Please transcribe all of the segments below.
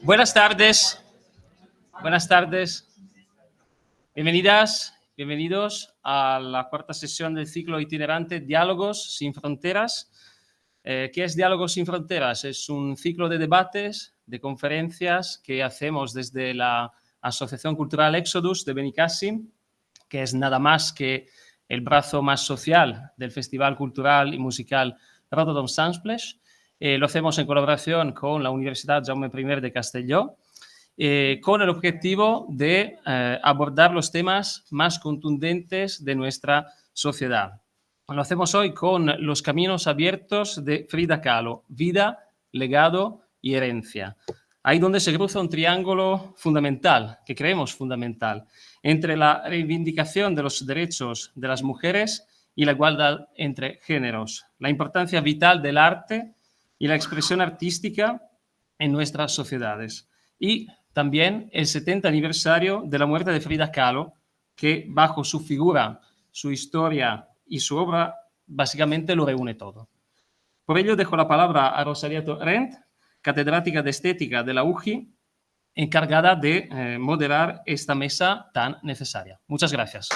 Buenas tardes. Buenas tardes. Bienvenidas, bienvenidos a la cuarta sesión del ciclo itinerante Diálogos sin Fronteras. ¿Qué es Diálogos sin Fronteras? Es un ciclo de debates, de conferencias que hacemos desde la Asociación Cultural Exodus de Benicàssim, que es nada más que el brazo más social del Festival Cultural y Musical Rotterdam Sunsplash. Lo hacemos en colaboración con la Universidad Jaume I de Castelló, con el objetivo de abordar los temas más contundentes de nuestra sociedad. Lo hacemos hoy con Los caminos abiertos de Frida Kahlo, vida, legado y herencia. Ahí donde se cruza un triángulo fundamental, que creemos fundamental, entre la reivindicación de los derechos de las mujeres y la igualdad entre géneros, la importancia vital del arte y la expresión artística en nuestras sociedades. Y también el 70 aniversario de la muerte de Frida Kahlo, que bajo su figura, su historia y su obra básicamente lo reúne todo. Por ello dejo la palabra a Rosalia Torrent, catedrática de Estética de la UGI, encargada de moderar esta mesa tan necesaria. Muchas gracias.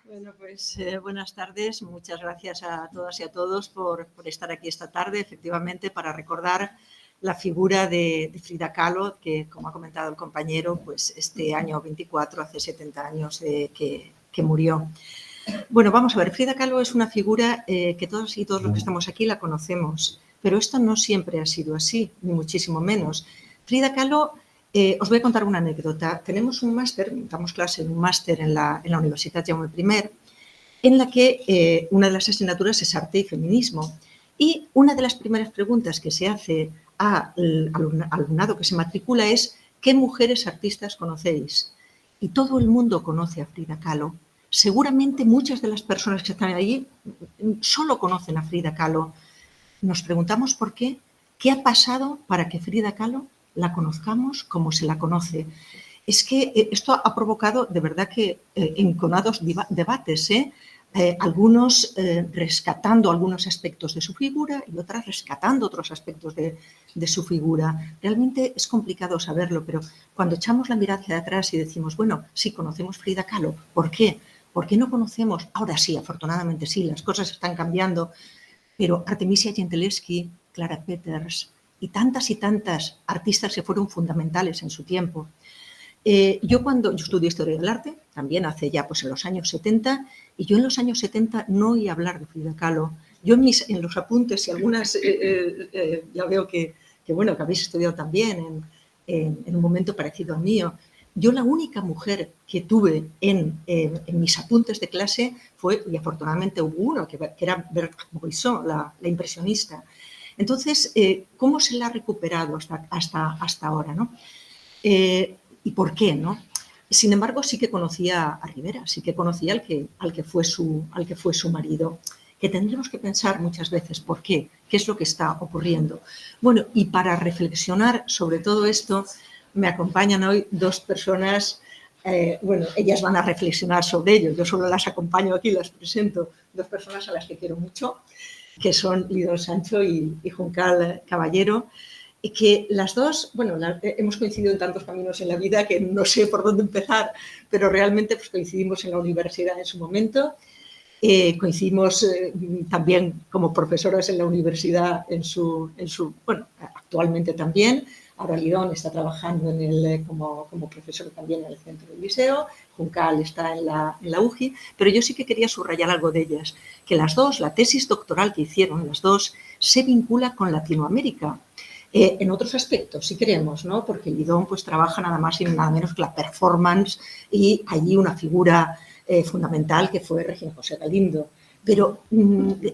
Bueno, pues buenas tardes. Muchas gracias a todas y a todos por estar aquí esta tarde, efectivamente, para recordar la figura de Frida Kahlo, que, como ha comentado el compañero, pues este año 24, hace 70 años que murió. Bueno, vamos a ver, Frida Kahlo es una figura que todos y todos los que estamos aquí la conocemos, pero esto no siempre ha sido así, ni muchísimo menos. Frida Kahlo, os voy a contar una anécdota. Tenemos un máster, damos clase en un máster en la Universidad Jaume I, en la que una de las asignaturas es arte y feminismo. Y una de las primeras preguntas que se hace al alumnado que se matricula es ¿qué mujeres artistas conocéis? Y todo el mundo conoce a Frida Kahlo. Seguramente muchas de las personas que están allí solo conocen a Frida Kahlo. Nos preguntamos por qué. ¿Qué ha pasado para que Frida Kahlo la conozcamos como se la conoce? Es que esto ha provocado de verdad que enconados debates, algunos rescatando algunos aspectos de su figura y otras rescatando otros aspectos de su figura. Realmente es complicado saberlo, pero cuando echamos la mirada hacia atrás y decimos, bueno, sí, conocemos Frida Kahlo, ¿por qué? ¿Por qué no conocemos? Ahora sí, afortunadamente sí, las cosas están cambiando, pero Artemisia Gentileschi, Clara Peters y tantas artistas que fueron fundamentales en su tiempo. Yo estudié Historia del Arte, también hace ya pues en los años 70, y yo en los años 70 no oí hablar de Frida Kahlo. Yo en los apuntes y algunas, ya veo que habéis estudiado también en un momento parecido al mío, yo la única mujer que tuve en mis apuntes de clase fue, y afortunadamente hubo uno, que era Berthe Morisot, la impresionista. Entonces, ¿cómo se la ha recuperado hasta ahora, ¿no? ¿Y por qué, no? Sin embargo, sí que conocía a Rivera, sí que conocía al que fue su marido, que tendremos que pensar muchas veces por qué es lo que está ocurriendo. Bueno, y para reflexionar sobre todo esto, me acompañan hoy dos personas, ellas van a reflexionar sobre ello, yo solo las acompaño aquí, las presento, dos personas a las que quiero mucho, que son Lidón Sancho y Juncal Caballero, y que las dos, hemos coincidido en tantos caminos en la vida que no sé por dónde empezar, pero realmente pues, coincidimos en la universidad en su momento, coincidimos también como profesoras en la universidad actualmente también. Ahora Lidón está trabajando como profesor también en el centro del liceo, Juncal está en la UGI, pero yo sí que quería subrayar algo de ellas, que las dos, la tesis doctoral que hicieron, las dos, se vincula con Latinoamérica. En otros aspectos, si queremos, ¿no? Porque Lidón pues, trabaja nada más y nada menos que la performance y allí una figura fundamental que fue Regina José Galindo. Pero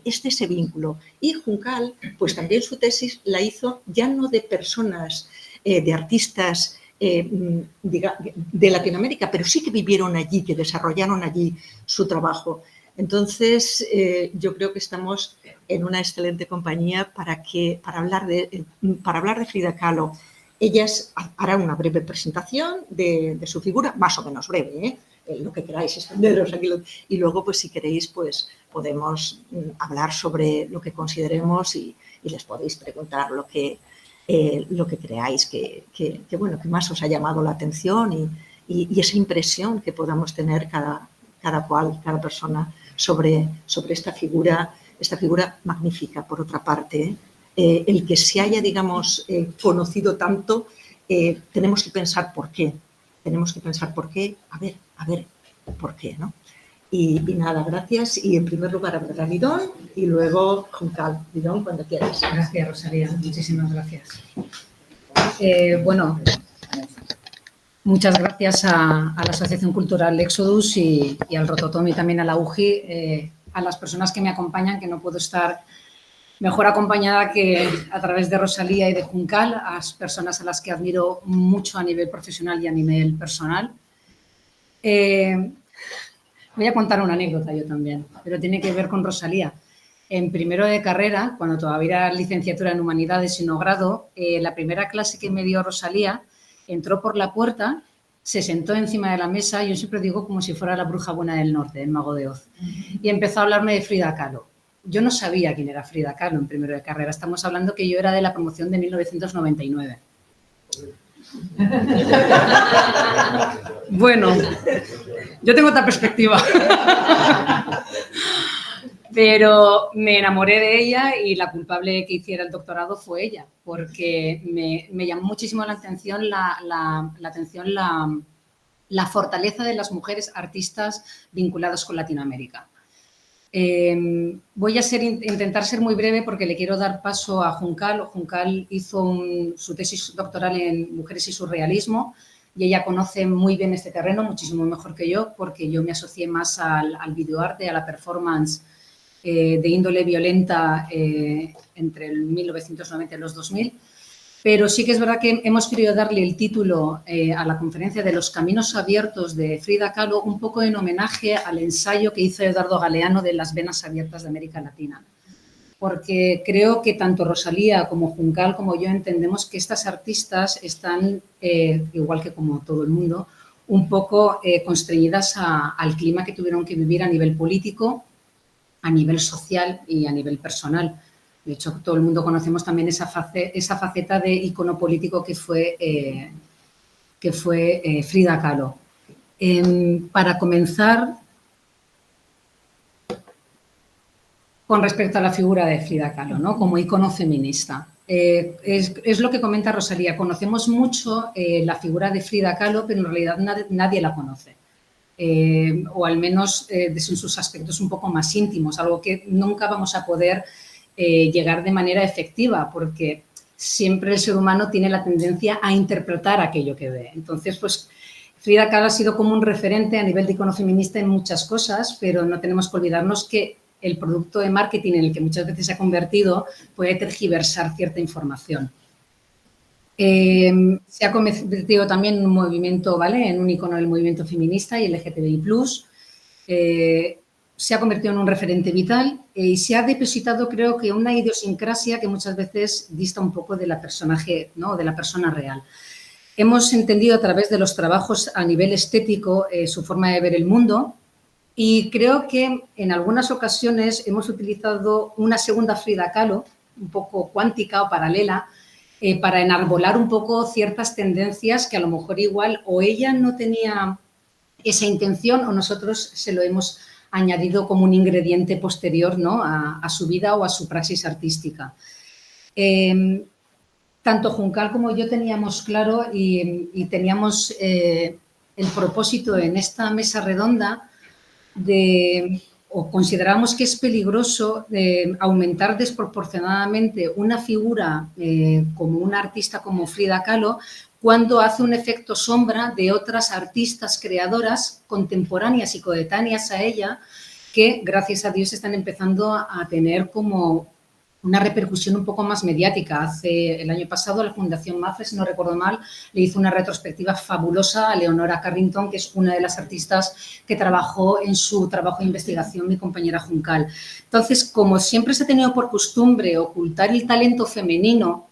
ese vínculo. Y Juncal, pues también su tesis la hizo ya no de personas, de artistas de Latinoamérica, pero sí que vivieron allí, que desarrollaron allí su trabajo. Entonces, yo creo que estamos en una excelente compañía para hablar de Frida Kahlo. Ellas harán una breve presentación de su figura, más o menos breve, lo que queráis, extenderos aquí. Y luego, pues si queréis, pues podemos hablar sobre lo que consideremos y les podéis preguntar lo que creáis que más os ha llamado la atención y esa impresión que podamos tener cada persona sobre esta figura magnífica, por otra parte. El que se haya, digamos, conocido tanto, tenemos que pensar por qué. A ver, ¿por qué, no? Y nada, gracias. Y en primer lugar hablará Lidón y luego Juncal. Lidón, cuando quieras. Gracias, Rosalía. Muchísimas gracias. Bueno, muchas gracias a la Asociación Cultural Exodus y al Rototom y también a la UGI, a las personas que me acompañan, que no puedo estar mejor acompañada que a través de Rosalía y de Juncal, a las personas a las que admiro mucho a nivel profesional y a nivel personal. Voy a contar una anécdota yo también, pero tiene que ver con Rosalía. En primero de carrera, cuando todavía era licenciatura en Humanidades y no grado, la primera clase que me dio Rosalía entró por la puerta, se sentó encima de la mesa, yo siempre digo como si fuera la bruja buena del norte, el mago de Oz, y empezó a hablarme de Frida Kahlo. Yo no sabía quién era Frida Kahlo en primero de carrera, estamos hablando que yo era de la promoción de 1999. Bueno, yo tengo otra perspectiva. Pero me enamoré de ella y la culpable que hiciera el doctorado fue ella, porque me llamó muchísimo la atención la fortaleza de las mujeres artistas vinculadas con Latinoamérica. Voy a intentar ser muy breve porque le quiero dar paso a Juncal. Juncal hizo su tesis doctoral en Mujeres y Surrealismo y ella conoce muy bien este terreno, muchísimo mejor que yo, porque yo me asocié más al videoarte, a la performance de índole violenta entre el 1990 y los 2000. Pero sí que es verdad que hemos querido darle el título a la conferencia de Los Caminos Abiertos de Frida Kahlo, un poco en homenaje al ensayo que hizo Eduardo Galeano de Las Venas Abiertas de América Latina. Porque creo que tanto Rosalía como Juncal como yo entendemos que estas artistas están, igual que como todo el mundo, un poco constreñidas al clima que tuvieron que vivir a nivel político, a nivel social y a nivel personal. De hecho, todo el mundo conocemos también esa faceta de icono político que fue Frida Kahlo. Para comenzar, con respecto a la figura de Frida Kahlo, ¿no? Como icono feminista. Es lo que comenta Rosalía. Conocemos mucho la figura de Frida Kahlo, pero en realidad nadie la conoce. O al menos desde sus aspectos un poco más íntimos, algo que nunca vamos a poder llegar de manera efectiva, porque siempre el ser humano tiene la tendencia a interpretar aquello que ve. Entonces, pues Frida Kahlo ha sido como un referente a nivel de icono feminista en muchas cosas, pero no tenemos que olvidarnos que el producto de marketing en el que muchas veces se ha convertido puede tergiversar cierta información. Se ha convertido también en un movimiento, ¿vale? En un icono del movimiento feminista y LGTBI+. Se ha convertido en un referente vital y se ha depositado, creo que, una idiosincrasia que muchas veces dista un poco de la personaje, ¿no? De la persona real. Hemos entendido a través de los trabajos a nivel estético su forma de ver el mundo y creo que en algunas ocasiones hemos utilizado una segunda Frida Kahlo, un poco cuántica o paralela, para enarbolar un poco ciertas tendencias que a lo mejor igual o ella no tenía esa intención o nosotros se lo hemos añadido como un ingrediente posterior, ¿no? a su vida o a su praxis artística. Tanto Juncal como yo teníamos claro y teníamos el propósito en esta mesa redonda o consideramos que es peligroso aumentar desproporcionadamente una figura como una artista como Frida Kahlo cuando hace un efecto sombra de otras artistas creadoras contemporáneas y coetáneas a ella que, gracias a Dios, están empezando a tener como una repercusión un poco más mediática. El año pasado la Fundación MAFRE, si no recuerdo mal, le hizo una retrospectiva fabulosa a Leonora Carrington, que es una de las artistas que trabajó en su trabajo de investigación mi compañera Juncal. Entonces, como siempre se ha tenido por costumbre ocultar el talento femenino,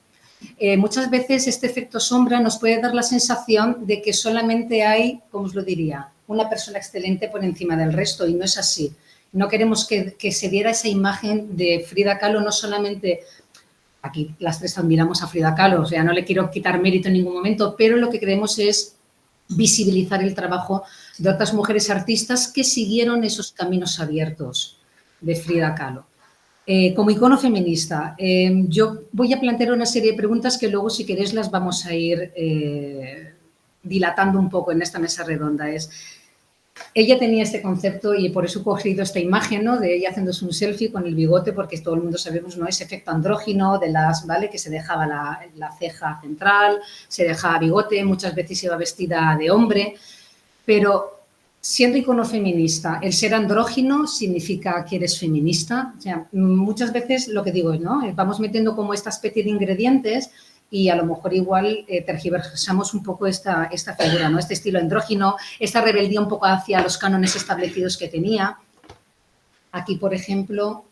muchas veces este efecto sombra nos puede dar la sensación de que solamente hay, ¿cómo os lo diría?, una persona excelente por encima del resto, y no es así. No queremos que se diera esa imagen de Frida Kahlo, no solamente, aquí las tres admiramos a Frida Kahlo, o sea, no le quiero quitar mérito en ningún momento, pero lo que queremos es visibilizar el trabajo de otras mujeres artistas que siguieron esos caminos abiertos de Frida Kahlo. Como icono feminista, yo voy a plantear una serie de preguntas que luego, si queréis, las vamos a ir dilatando un poco en esta mesa redonda. Ella tenía este concepto y por eso he cogido esta imagen, ¿no?, de ella haciéndose un selfie con el bigote, porque todo el mundo sabemos, ¿no?, ese efecto andrógino de las, ¿vale?, que se dejaba la ceja central, se dejaba bigote, muchas veces iba vestida de hombre, pero siendo icono feminista, el ser andrógino significa que eres feminista. O sea, muchas veces lo que digo, ¿no?, vamos metiendo como esta especie de ingredientes y a lo mejor igual tergiversamos un poco esta figura, ¿no?, este estilo andrógino, esta rebeldía un poco hacia los cánones establecidos que tenía. Aquí, por ejemplo,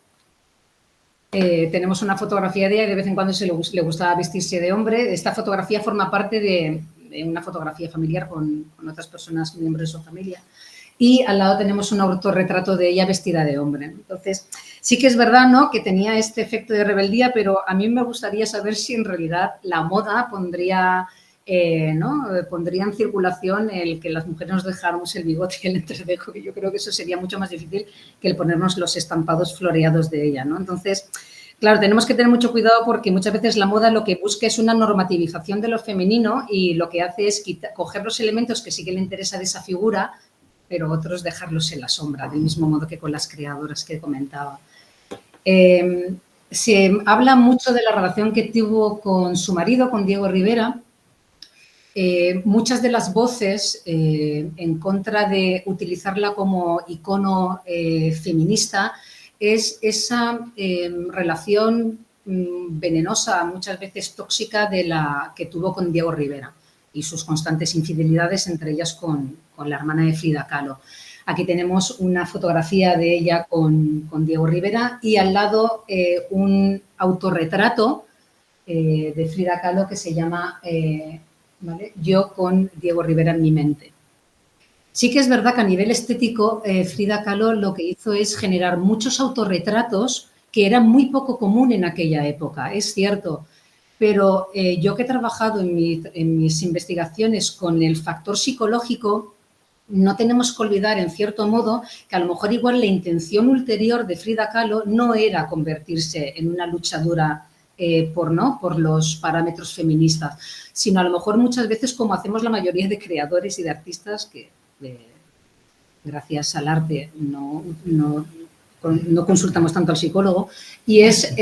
tenemos una fotografía de ella y de vez en cuando le gustaba vestirse de hombre. Esta fotografía forma parte de una fotografía familiar con otras personas, miembros de su familia. Y al lado tenemos un autorretrato de ella vestida de hombre. Entonces, sí que es verdad, ¿no?, que tenía este efecto de rebeldía, pero a mí me gustaría saber si en realidad la moda pondría en circulación el que las mujeres nos dejáramos el bigote y el entrecejo, que yo creo que eso sería mucho más difícil que el ponernos los estampados floreados de ella, ¿no? Entonces, claro, tenemos que tener mucho cuidado porque muchas veces la moda lo que busca es una normativización de lo femenino y lo que hace es coger los elementos que sí que le interesa de esa figura, pero otros dejarlos en la sombra, del mismo modo que con las creadoras que comentaba. Se habla mucho de la relación que tuvo con su marido, con Diego Rivera. Muchas de las voces en contra de utilizarla como icono feminista es esa relación venenosa, muchas veces tóxica, de la que tuvo con Diego Rivera y sus constantes infidelidades, entre ellas con la hermana de Frida Kahlo. Aquí tenemos una fotografía de ella con Diego Rivera y al lado un autorretrato de Frida Kahlo que se llama ¿vale?, Yo con Diego Rivera en mi mente. Sí que es verdad que a nivel estético Frida Kahlo lo que hizo es generar muchos autorretratos que eran muy poco común en aquella época, es cierto. Pero yo que he trabajado en mis investigaciones con el factor psicológico, no tenemos que olvidar, en cierto modo, que a lo mejor igual la intención ulterior de Frida Kahlo no era convertirse en una luchadora por los parámetros feministas, sino a lo mejor muchas veces, como hacemos la mayoría de creadores y de artistas, que gracias al arte no consultamos tanto al psicólogo, y es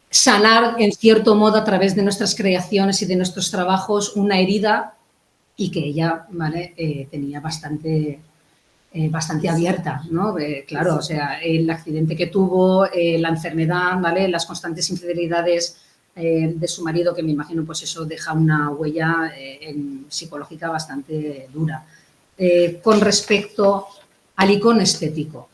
sanar, en cierto modo, a través de nuestras creaciones y de nuestros trabajos, una herida y que ella, ¿vale?, tenía bastante abierta, ¿no? Claro, o sea, el accidente que tuvo, la enfermedad, ¿vale?, las constantes infidelidades de su marido, que me imagino pues eso deja una huella psicológica bastante dura. Con respecto al icono estético,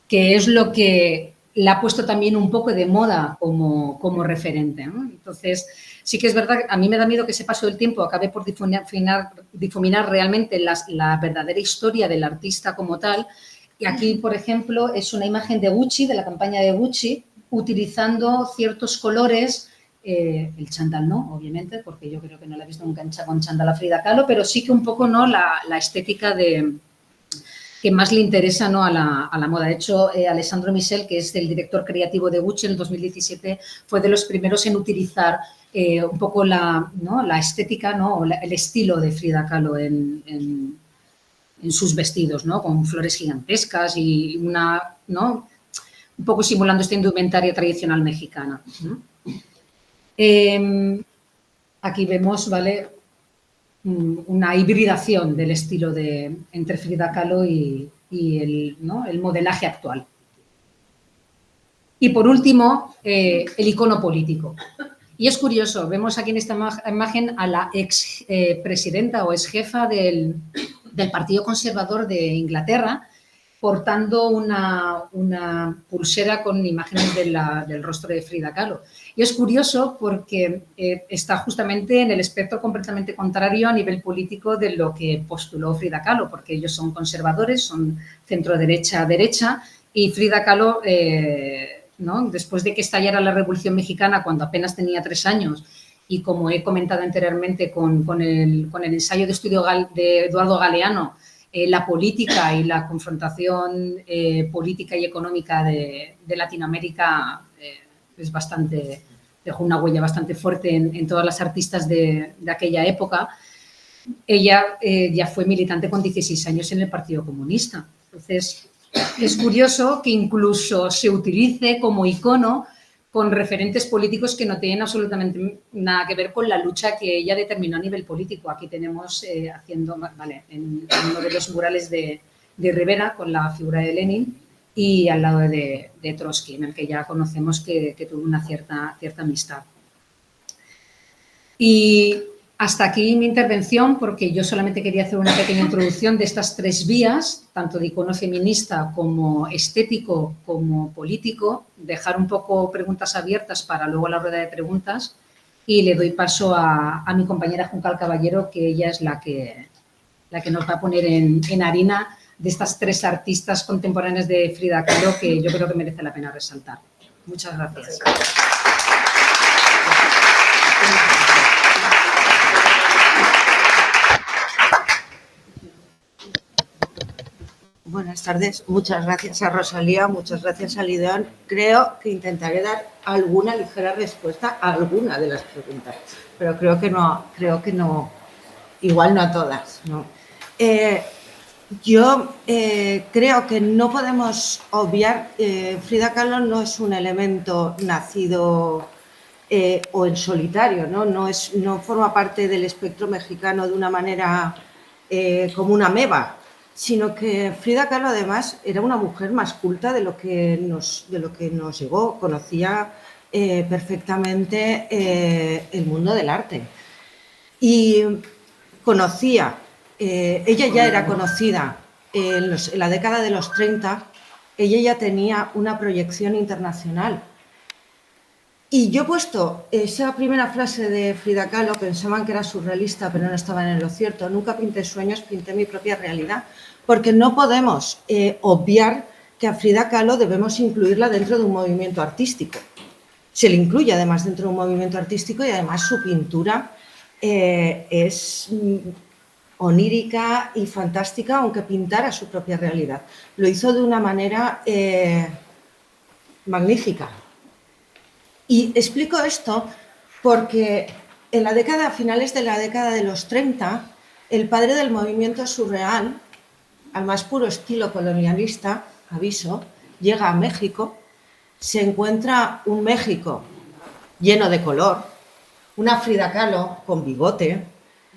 que es lo que la ha puesto también un poco de moda como referente, ¿no? Entonces, sí que es verdad, a mí me da miedo que ese paso del tiempo acabe por difuminar realmente la verdadera historia del artista como tal. Y aquí, por ejemplo, es una imagen de Gucci, de la campaña de Gucci, utilizando ciertos colores, el chándal no, obviamente, porque yo creo que no la he visto nunca con chándal a Frida Kahlo, pero sí que un poco, ¿no?, la estética que más le interesa, ¿no?, a la moda. De hecho, Alessandro Michel, que es el director creativo de Gucci, en el 2017 fue de los primeros en utilizar un poco la estética, ¿no?, o el estilo de Frida Kahlo en sus vestidos, ¿no?, con flores gigantescas y ¿no?, un poco simulando esta indumentaria tradicional mexicana. Aquí vemos, ¿vale?, una hibridación del estilo entre Frida Kahlo y el modelaje actual. Y por último, el icono político. Y es curioso, vemos aquí en esta imagen a la ex presidenta o ex jefa del Partido Conservador de Inglaterra, portando una pulsera con imágenes del rostro de Frida Kahlo. Y es curioso porque está justamente en el espectro completamente contrario a nivel político de lo que postuló Frida Kahlo, porque ellos son conservadores, son centro-derecha, y Frida Kahlo, ¿no? Después de que estallara la Revolución Mexicana, cuando apenas tenía 3 años, y como he comentado anteriormente con el ensayo de estudio de Eduardo Galeano, la política y la confrontación política y económica de Latinoamérica es bastante, dejó una huella bastante fuerte en todas las artistas de aquella época. Ella ya fue militante con 16 años en el Partido Comunista. Entonces, es curioso que incluso se utilice como icono con referentes políticos que no tienen absolutamente nada que ver con la lucha que ella determinó a nivel político. Aquí tenemos haciendo, vale, en uno de los murales de Rivera con la figura de Lenin y al lado de Trotsky, en el que ya conocemos que tuvo una cierta amistad. Y hasta aquí mi intervención, porque yo solamente quería hacer una pequeña introducción de estas 3 vías, tanto de icono feminista como estético como político, dejar un poco preguntas abiertas para luego la rueda de preguntas, y le doy paso a mi compañera Juncal Caballero, que ella es la que nos va a poner en harina de estas 3 artistas contemporáneas de Frida Kahlo que yo creo que merece la pena resaltar. Muchas gracias. Buenas tardes, muchas gracias a Rosalía, muchas gracias a Lideón. Creo que intentaré dar alguna ligera respuesta a alguna de las preguntas, pero creo que no, igual no a todas, ¿no? Yo creo que no podemos obviar, Frida Kahlo no es un elemento nacido o en solitario, ¿no? No forma parte del espectro mexicano de una manera como una ameba, sino que Frida Kahlo además era una mujer más culta de lo que nos llegó, conocía perfectamente el mundo del arte y conocía, ella ya era conocida en la década de los 30, ella ya tenía una proyección internacional. Y yo he puesto esa primera frase de Frida Kahlo, pensaban que era surrealista, pero no estaban en lo cierto. Nunca pinté sueños, pinté mi propia realidad, porque no podemos obviar que a Frida Kahlo debemos incluirla dentro de un movimiento artístico. Se le incluye además dentro de un movimiento artístico y además su pintura es onírica y fantástica, aunque pintara su propia realidad. Lo hizo de una manera magnífica. Y explico esto porque a finales de la década de los 30, el padre del movimiento surreal, al más puro estilo colonialista, aviso, llega a México, se encuentra un México lleno de color, una Frida Kahlo con bigote,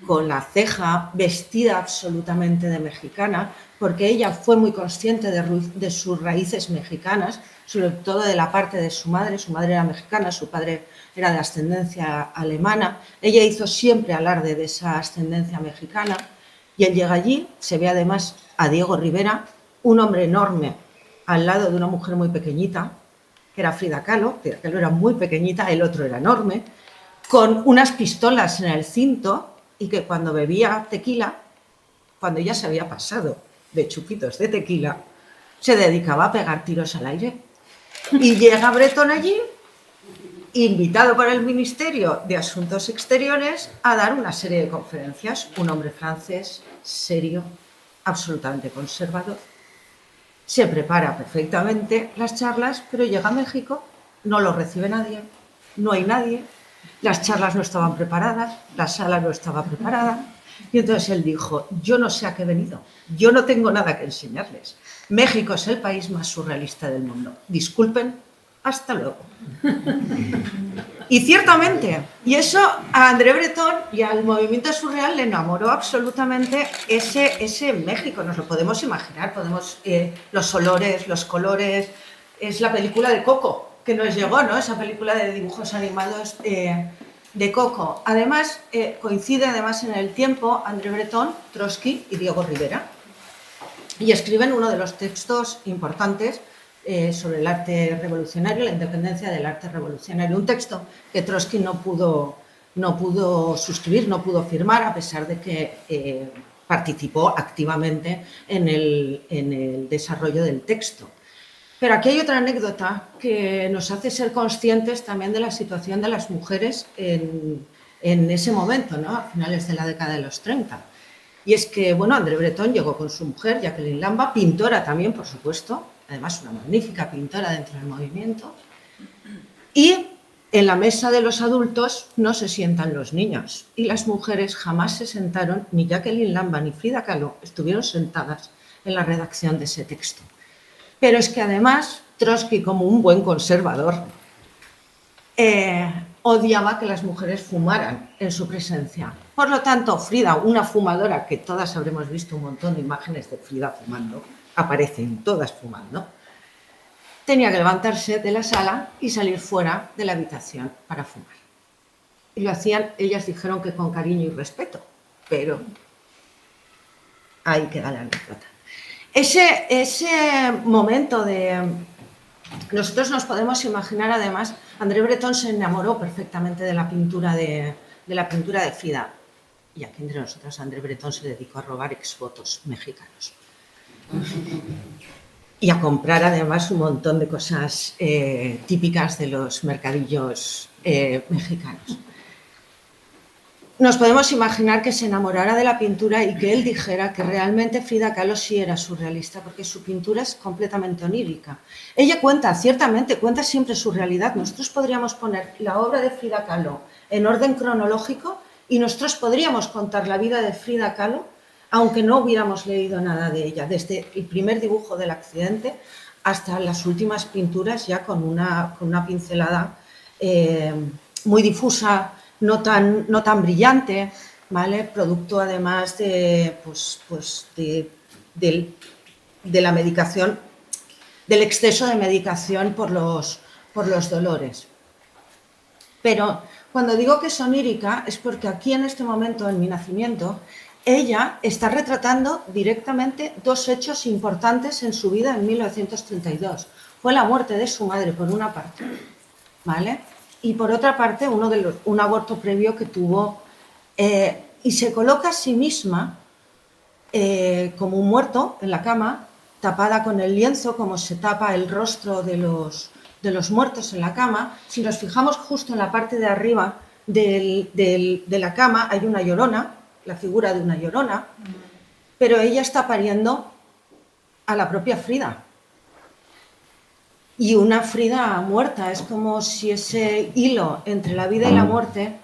con la ceja, vestida absolutamente de mexicana, porque ella fue muy consciente de sus raíces mexicanas, sobre todo de la parte de su madre era mexicana, su padre era de ascendencia alemana, ella hizo siempre alarde de esa ascendencia mexicana, y él llega allí, se ve además a Diego Rivera, un hombre enorme al lado de una mujer muy pequeñita, que era Frida Kahlo, Frida Kahlo era muy pequeñita, el otro era enorme, con unas pistolas en el cinto, y que cuando bebía tequila, cuando ya se había pasado de chupitos de tequila, se dedicaba a pegar tiros al aire. Y llega Bretón allí, invitado por el Ministerio de Asuntos Exteriores, a dar una serie de conferencias. Un hombre francés, serio, absolutamente conservador. Se prepara perfectamente las charlas, pero llega a México, no lo recibe nadie, no hay nadie. Las charlas no estaban preparadas, la sala no estaba preparada, y entonces él dijo, yo no sé a qué he venido, yo no tengo nada que enseñarles. México es el país más surrealista del mundo. Disculpen, hasta luego. Y ciertamente, y eso a André Breton y al movimiento surreal le enamoró absolutamente ese México. Nos lo podemos imaginar, los olores, los colores. Es la película de Coco que nos llegó, ¿no? Esa película de dibujos animados de Coco. Además, coincide además en el tiempo André Breton, Trotsky y Diego Rivera. y escriben uno de los textos importantes sobre el arte revolucionario, la independencia del arte revolucionario. Un texto que Trotsky no pudo suscribir, no pudo firmar, a pesar de que participó activamente en el desarrollo del texto. Pero aquí hay otra anécdota que nos hace ser conscientes también de la situación de las mujeres en ese momento, ¿no? A finales de la década de los 30. Y es que, bueno, André Breton llegó con su mujer, Jacqueline Lamba, pintora también, por supuesto, además una magnífica pintora dentro del movimiento, y en la mesa de los adultos no se sientan los niños, y las mujeres jamás se sentaron, ni Jacqueline Lamba ni Frida Kahlo estuvieron sentadas en la redacción de ese texto. Pero es que además Trotsky, como un buen conservador, odiaba que las mujeres fumaran en su presencia. Por lo tanto, Frida, una fumadora, que todas habremos visto un montón de imágenes de Frida fumando, aparecen todas fumando, tenía que levantarse de la sala y salir fuera de la habitación para fumar. Y lo hacían, ellas dijeron que con cariño y respeto, pero ahí queda la anécdota. Ese momento de... Nosotros nos podemos imaginar, además, André Breton se enamoró perfectamente de la pintura de Frida. Y aquí entre nosotros André Breton se dedicó a robar exvotos mexicanos. Y a comprar además un montón de cosas típicas de los mercadillos mexicanos. Nos podemos imaginar que se enamorara de la pintura y que él dijera que realmente Frida Kahlo sí era surrealista, porque su pintura es completamente onírica. Ella ciertamente cuenta siempre su realidad. Nosotros podríamos poner la obra de Frida Kahlo en orden cronológico y nosotros podríamos contar la vida de Frida Kahlo, aunque no hubiéramos leído nada de ella, desde el primer dibujo del accidente hasta las últimas pinturas, ya con una pincelada muy difusa, no tan brillante, ¿vale? Producto además de la medicación, del exceso de medicación por los dolores. Pero cuando digo que es onírica es porque aquí en este momento, en Mi nacimiento, ella está retratando directamente dos hechos importantes en su vida en 1932. Fue la muerte de su madre, por una parte, ¿vale? Y por otra parte, un aborto previo que tuvo, y se coloca a sí misma como un muerto en la cama, tapada con el lienzo, como se tapa el rostro de los muertos en la cama. Si nos fijamos justo en la parte de arriba de la cama, hay una llorona, la figura de una llorona, pero ella está pariendo a la propia Frida. Y una Frida muerta, es como si ese hilo entre la vida y la muerte,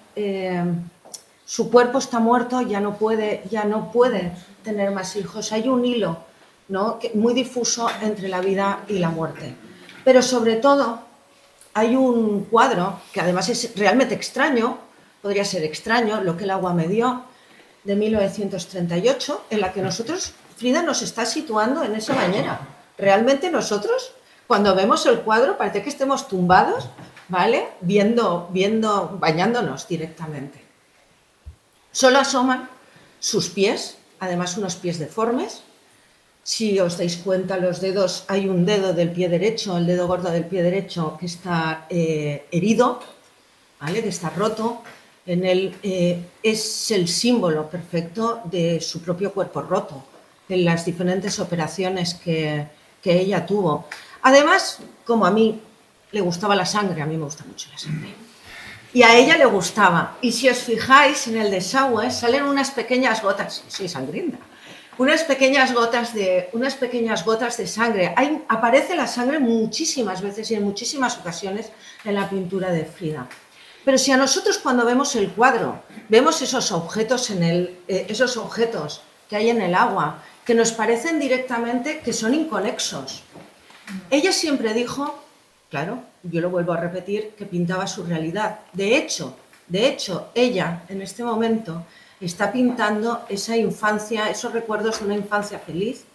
su cuerpo está muerto, ya no puede tener más hijos. Hay un hilo, ¿no?, muy difuso entre la vida y la muerte. Pero sobre todo hay un cuadro que además es realmente extraño, podría ser extraño, Lo que el agua me dio, de 1938, en la que Frida nos está situando en esa bañera. Realmente nosotros, cuando vemos el cuadro, parece que estemos tumbados, ¿vale?, bañándonos directamente. Solo asoman sus pies, además unos pies deformes. Si os dais cuenta, los dedos, hay un dedo del pie derecho, el dedo gordo del pie derecho, que está herido, ¿vale?, que está roto. Es el símbolo perfecto de su propio cuerpo roto, en las diferentes operaciones que ella tuvo. Además, como a mí le gustaba la sangre, a mí me gusta mucho la sangre, y a ella le gustaba. Y si os fijáis en el desagüe, salen unas pequeñas gotas, sí, sangrienta, unas pequeñas gotas de sangre. Aparece la sangre muchísimas veces y en muchísimas ocasiones en la pintura de Frida. Pero si a nosotros, cuando vemos el cuadro, vemos esos objetos que hay en el agua, que nos parecen directamente que son inconexos. Ella siempre dijo, claro, yo lo vuelvo a repetir, que pintaba su realidad. De hecho, ella en este momento está pintando esa infancia, esos recuerdos de una infancia feliz.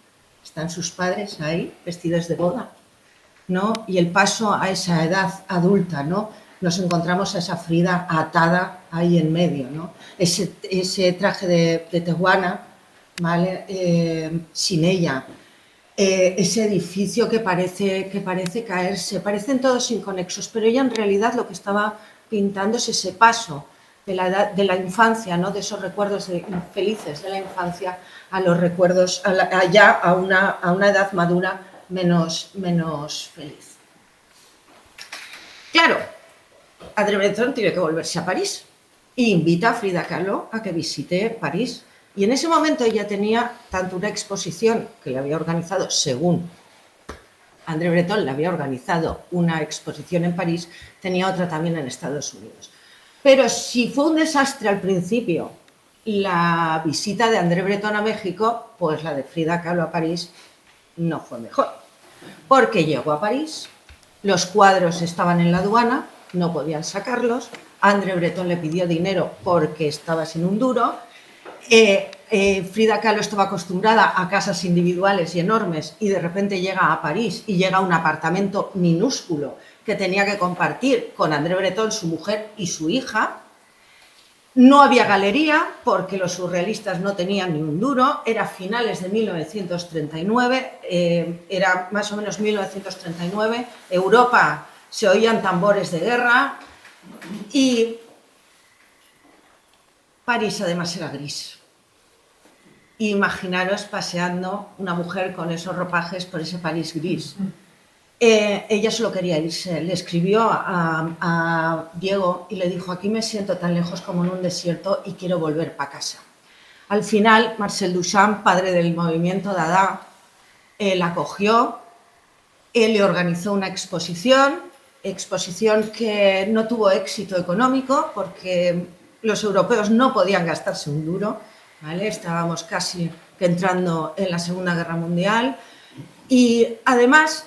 Están sus padres ahí, vestidos de boda, ¿no? Y el paso a esa edad adulta, ¿no? Nos encontramos a esa Frida atada ahí en medio, ¿no? Ese traje de tejuana, ¿vale?, sin ella, ese edificio que parece caerse, parecen todos inconexos, pero ella en realidad lo que estaba pintando es ese paso de la infancia, ¿no? De esos recuerdos felices de la infancia a los recuerdos, ya a una edad madura menos feliz. Claro, André Breton tiene que volverse a París e invita a Frida Kahlo a que visite París. Y en ese momento ella tenía tanto una exposición que le había organizado, según André Breton le había organizado una exposición en París, tenía otra también en Estados Unidos. Pero si fue un desastre al principio la visita de André Breton a México, pues la de Frida Kahlo a París no fue mejor. Porque llegó a París, los cuadros estaban en la aduana, no podían sacarlos, André Breton le pidió dinero porque estaba sin un duro. Frida Kahlo estaba acostumbrada a casas individuales y enormes y de repente llega a París y llega a un apartamento minúsculo que tenía que compartir con André Breton, su mujer y su hija. No había galería porque los surrealistas no tenían ni un duro, era finales de 1939, era más o menos 1939, Europa se oían tambores de guerra y París además era gris. Imaginaros paseando una mujer con esos ropajes por ese París gris. Ella solo quería irse, le escribió a Diego y le dijo: aquí me siento tan lejos como en un desierto y quiero volver para casa. Al final, Marcel Duchamp, padre del movimiento Dada, la acogió, él le organizó una exposición que no tuvo éxito económico porque los europeos no podían gastarse un duro, ¿vale? Estábamos casi que entrando en la Segunda Guerra Mundial y además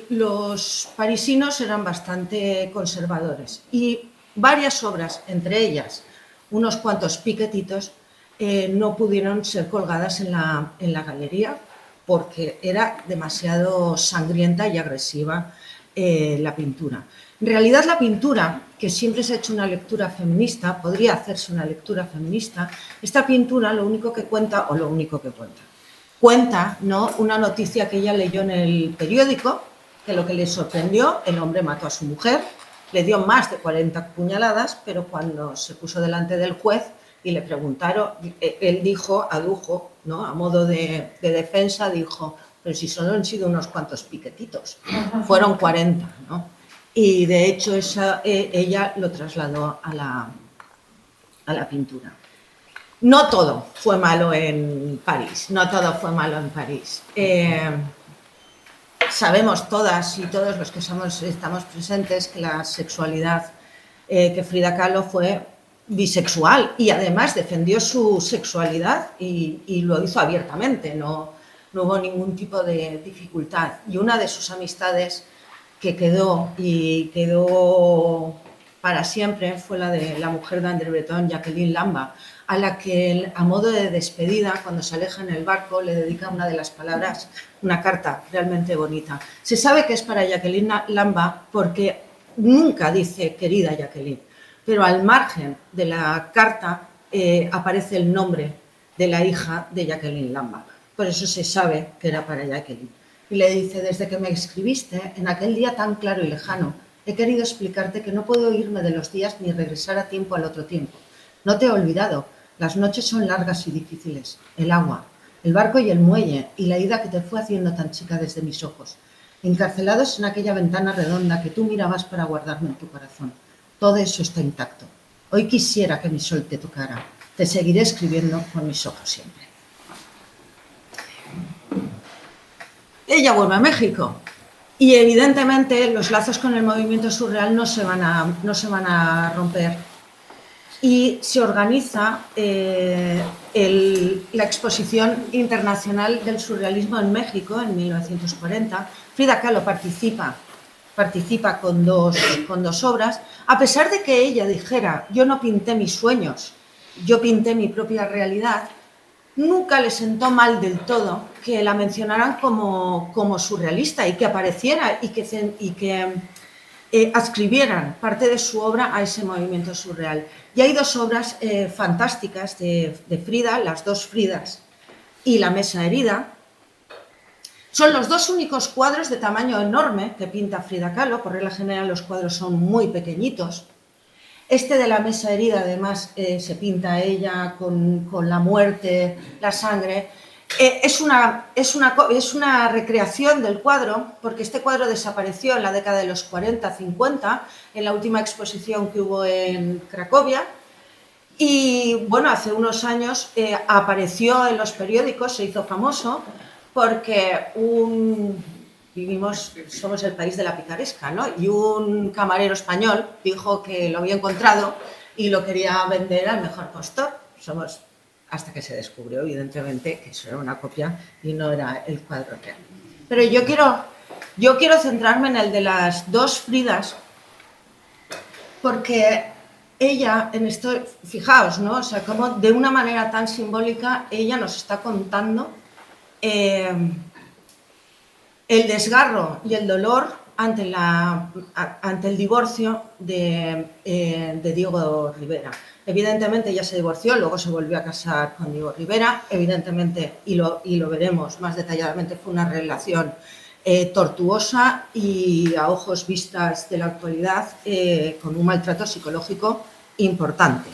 los parisinos eran bastante conservadores y varias obras, entre ellas unos cuantos piquetitos, no pudieron ser colgadas en la galería porque era demasiado sangrienta y agresiva la pintura. En realidad la pintura, que siempre se ha hecho una lectura feminista, podría hacerse una lectura feminista, esta pintura lo único que cuenta, ¿no?, una noticia que ella leyó en el periódico, que lo que le sorprendió, el hombre mató a su mujer, le dio más de 40 puñaladas, pero cuando se puso delante del juez y le preguntaron, él dijo, adujo, ¿no?, a modo de defensa, dijo: pero si solo han sido unos cuantos piquetitos, fueron 40, ¿no? Y de hecho ella lo trasladó a la pintura. No todo fue malo en París, sabemos todas y todos los que estamos presentes que la sexualidad, que Frida Kahlo fue bisexual y además defendió su sexualidad y lo hizo abiertamente, no hubo ningún tipo de dificultad. Y una de sus amistades que quedó para siempre fue la de la mujer de André Breton, Jacqueline Lamba, a la que a modo de despedida, cuando se aleja en el barco, le dedica una de las palabras, una carta realmente bonita. Se sabe que es para Jacqueline Lamba porque nunca dice querida Jacqueline, pero al margen de la carta aparece el nombre de la hija de Jacqueline Lamba. Por eso se sabe que era para Jacqueline. Y le dice: desde que me escribiste, en aquel día tan claro y lejano, he querido explicarte que no puedo irme de los días ni regresar a tiempo al otro tiempo. No te he olvidado, las noches son largas y difíciles, el agua, el barco y el muelle, y la ida que te fue haciendo tan chica desde mis ojos, encarcelados en aquella ventana redonda que tú mirabas para guardarme en tu corazón. Todo eso está intacto. Hoy quisiera que mi sol te tocara. Te seguiré escribiendo con mis ojos siempre. Ella vuelve a México y evidentemente los lazos con el movimiento surreal no se van a romper y se organiza la Exposición Internacional del Surrealismo en México en 1940. Frida Kahlo participa con dos obras, a pesar de que ella dijera: yo no pinté mis sueños, yo pinté mi propia realidad. Nunca le sentó mal del todo que la mencionaran como surrealista y que apareciera y que adscribieran parte de su obra a ese movimiento surreal. Y hay dos obras fantásticas de Frida, las dos Fridas y La mesa herida, Son los dos únicos cuadros de tamaño enorme que pinta Frida Kahlo. Por regla general los cuadros son muy pequeñitos. Este de la mesa herida, además, se pinta ella con la muerte, la sangre. Es una recreación del cuadro, porque este cuadro desapareció en la década de los 40-50, en la última exposición que hubo en Cracovia. Y bueno, hace unos años apareció en los periódicos, se hizo famoso, porque somos el país de la picaresca, ¿no? Y un camarero español dijo que lo había encontrado y lo quería vender al mejor postor. Hasta que se descubrió, evidentemente, que eso era una copia y no era el cuadro real. Pero yo quiero centrarme en el de las dos Fridas, porque ella, en esto, fijaos, ¿no? O sea, como de una manera tan simbólica ella nos está contando el desgarro y el dolor ante el divorcio de Diego Rivera. Evidentemente ella se divorció, luego se volvió a casar con Diego Rivera. Evidentemente, y lo veremos más detalladamente, fue una relación tortuosa y a ojos vistas de la actualidad con un maltrato psicológico importante.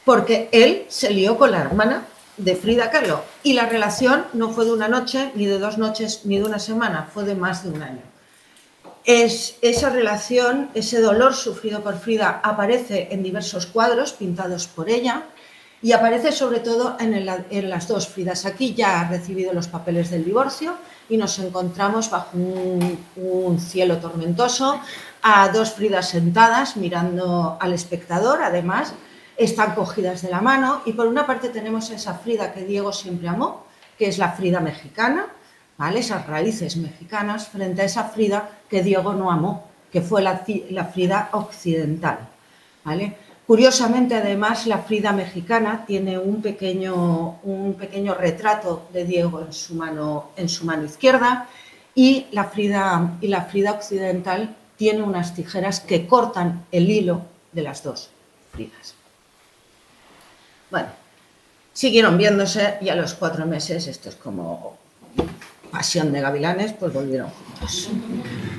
Porque él se lió con la hermana de Frida Kahlo y la relación no fue de una noche, ni de 2 noches, ni de una semana, fue de más de un año. Esa relación, ese dolor sufrido por Frida aparece en diversos cuadros pintados por ella y aparece sobre todo en las dos Fridas. Aquí ya ha recibido los papeles del divorcio y nos encontramos bajo un cielo tormentoso, a dos Fridas sentadas mirando al espectador. Además, están cogidas de la mano y por una parte tenemos esa Frida que Diego siempre amó, que es la Frida mexicana, ¿vale? Esas raíces mexicanas, frente a esa Frida que Diego no amó, que fue la Frida occidental, ¿vale? Curiosamente, además, la Frida mexicana tiene un pequeño retrato de Diego en su mano izquierda y la Frida occidental tiene unas tijeras que cortan el hilo de las dos Fridas. Bueno, siguieron viéndose y a los 4 meses, esto es como Pasión de Gavilanes, pues volvieron juntos.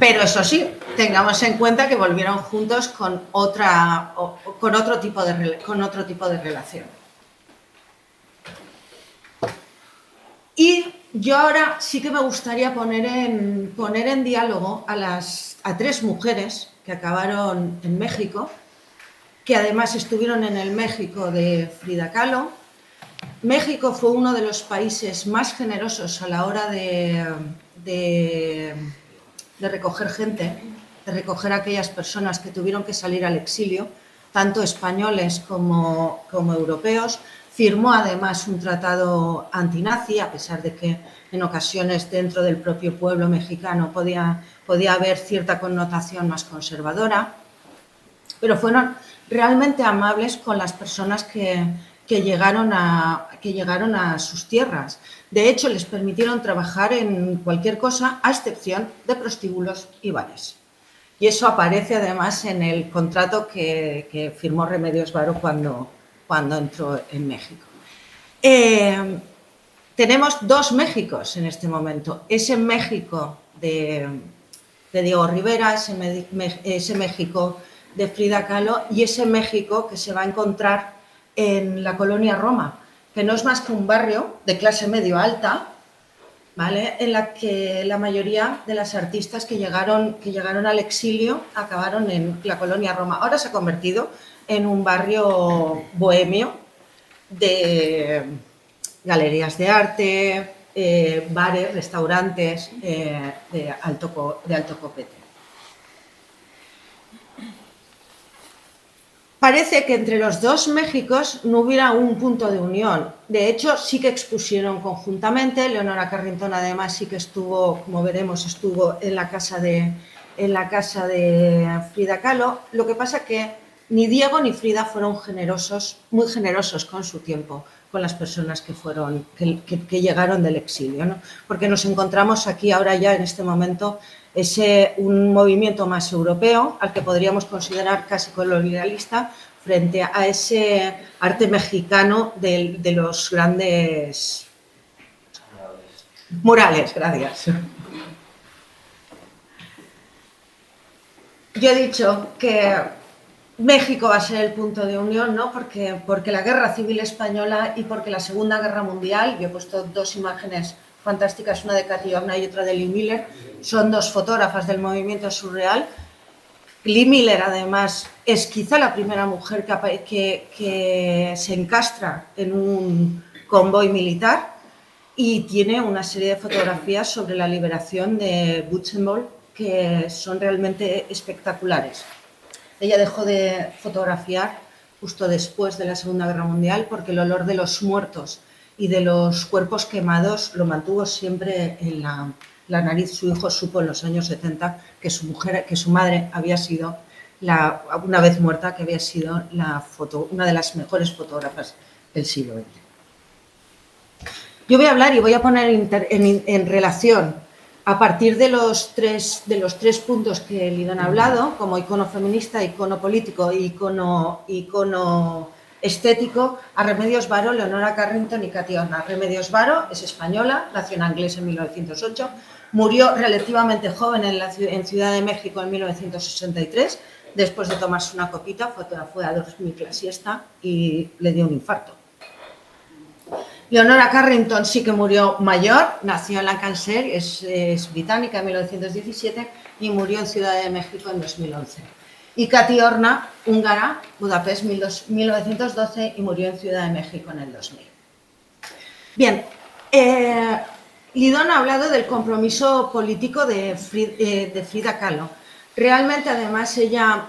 Pero eso sí, tengamos en cuenta que volvieron juntos con otro tipo de relación. Y yo ahora sí que me gustaría poner en diálogo a 3 mujeres que acabaron en México, que además estuvieron en el México de Frida Kahlo. México fue uno de los países más generosos a la hora de recoger gente, de recoger a aquellas personas que tuvieron que salir al exilio, tanto españoles como europeos. Firmó además un tratado antinazi, a pesar de que en ocasiones dentro del propio pueblo mexicano podía haber cierta connotación más conservadora, pero fueron realmente amables con las personas que llegaron a sus tierras. De hecho, les permitieron trabajar en cualquier cosa, a excepción de prostíbulos y bares. Y eso aparece además en el contrato que firmó Remedios Varo cuando entró en México. Tenemos 2 Méxicos en este momento. Ese México de Diego Rivera, ese México de Frida Kahlo y ese México que se va a encontrar en la colonia Roma, que no es más que un barrio de clase medio alta, ¿vale? En la que la mayoría de las artistas que llegaron al exilio acabaron en la colonia Roma. Ahora se ha convertido en un barrio bohemio de galerías de arte, bares, restaurantes de alto copete. Parece que entre los 2 Méxicos no hubiera un punto de unión. De hecho, sí que expusieron conjuntamente. Leonora Carrington, además, sí que estuvo, como veremos, en la casa de Frida Kahlo. Lo que pasa que ni Diego ni Frida fueron muy generosos con su tiempo, con las personas que llegaron del exilio, ¿no? Porque nos encontramos aquí ahora ya en este momento un movimiento más europeo, al que podríamos considerar casi colonialista, frente a ese arte mexicano de los grandes Murales, gracias. Yo he dicho que México va a ser el punto de unión, ¿no? Porque la Guerra Civil Española y porque la Segunda Guerra Mundial, yo he puesto dos imágenes fantásticas, una de Cathy Horna y otra de Lee Miller, son dos fotógrafas del movimiento surreal. Lee Miller, además, es quizá la primera mujer que se encastra en un convoy militar y tiene una serie de fotografías sobre la liberación de Buchenwald que son realmente espectaculares. Ella dejó de fotografiar justo después de la Segunda Guerra Mundial porque el olor de los muertos y de los cuerpos quemados lo mantuvo siempre en la nariz. Su hijo supo en los años 70 que su madre había sido, una vez muerta, que había sido una de las mejores fotógrafas del siglo XX. Yo voy a hablar y voy a poner en relación, a partir de los tres puntos que Lidón ha hablado, como icono feminista, icono político e icono estético, a Remedios Varo, Leonora Carrington y Cathy Horna. Remedios Varo es española, nació en Anglés en 1908, murió relativamente joven en Ciudad de México en 1963, después de tomarse una copita, fue a dormir la siesta y le dio un infarto. Leonora Carrington sí que murió mayor, nació en Lancashire, es británica en 1917 y murió en Ciudad de México en 2011. Y Cathy Horna, húngara, Budapest 1912 y murió en Ciudad de México en el 2000. Bien, Lidón ha hablado del compromiso político de Frida Kahlo. Realmente, además, ella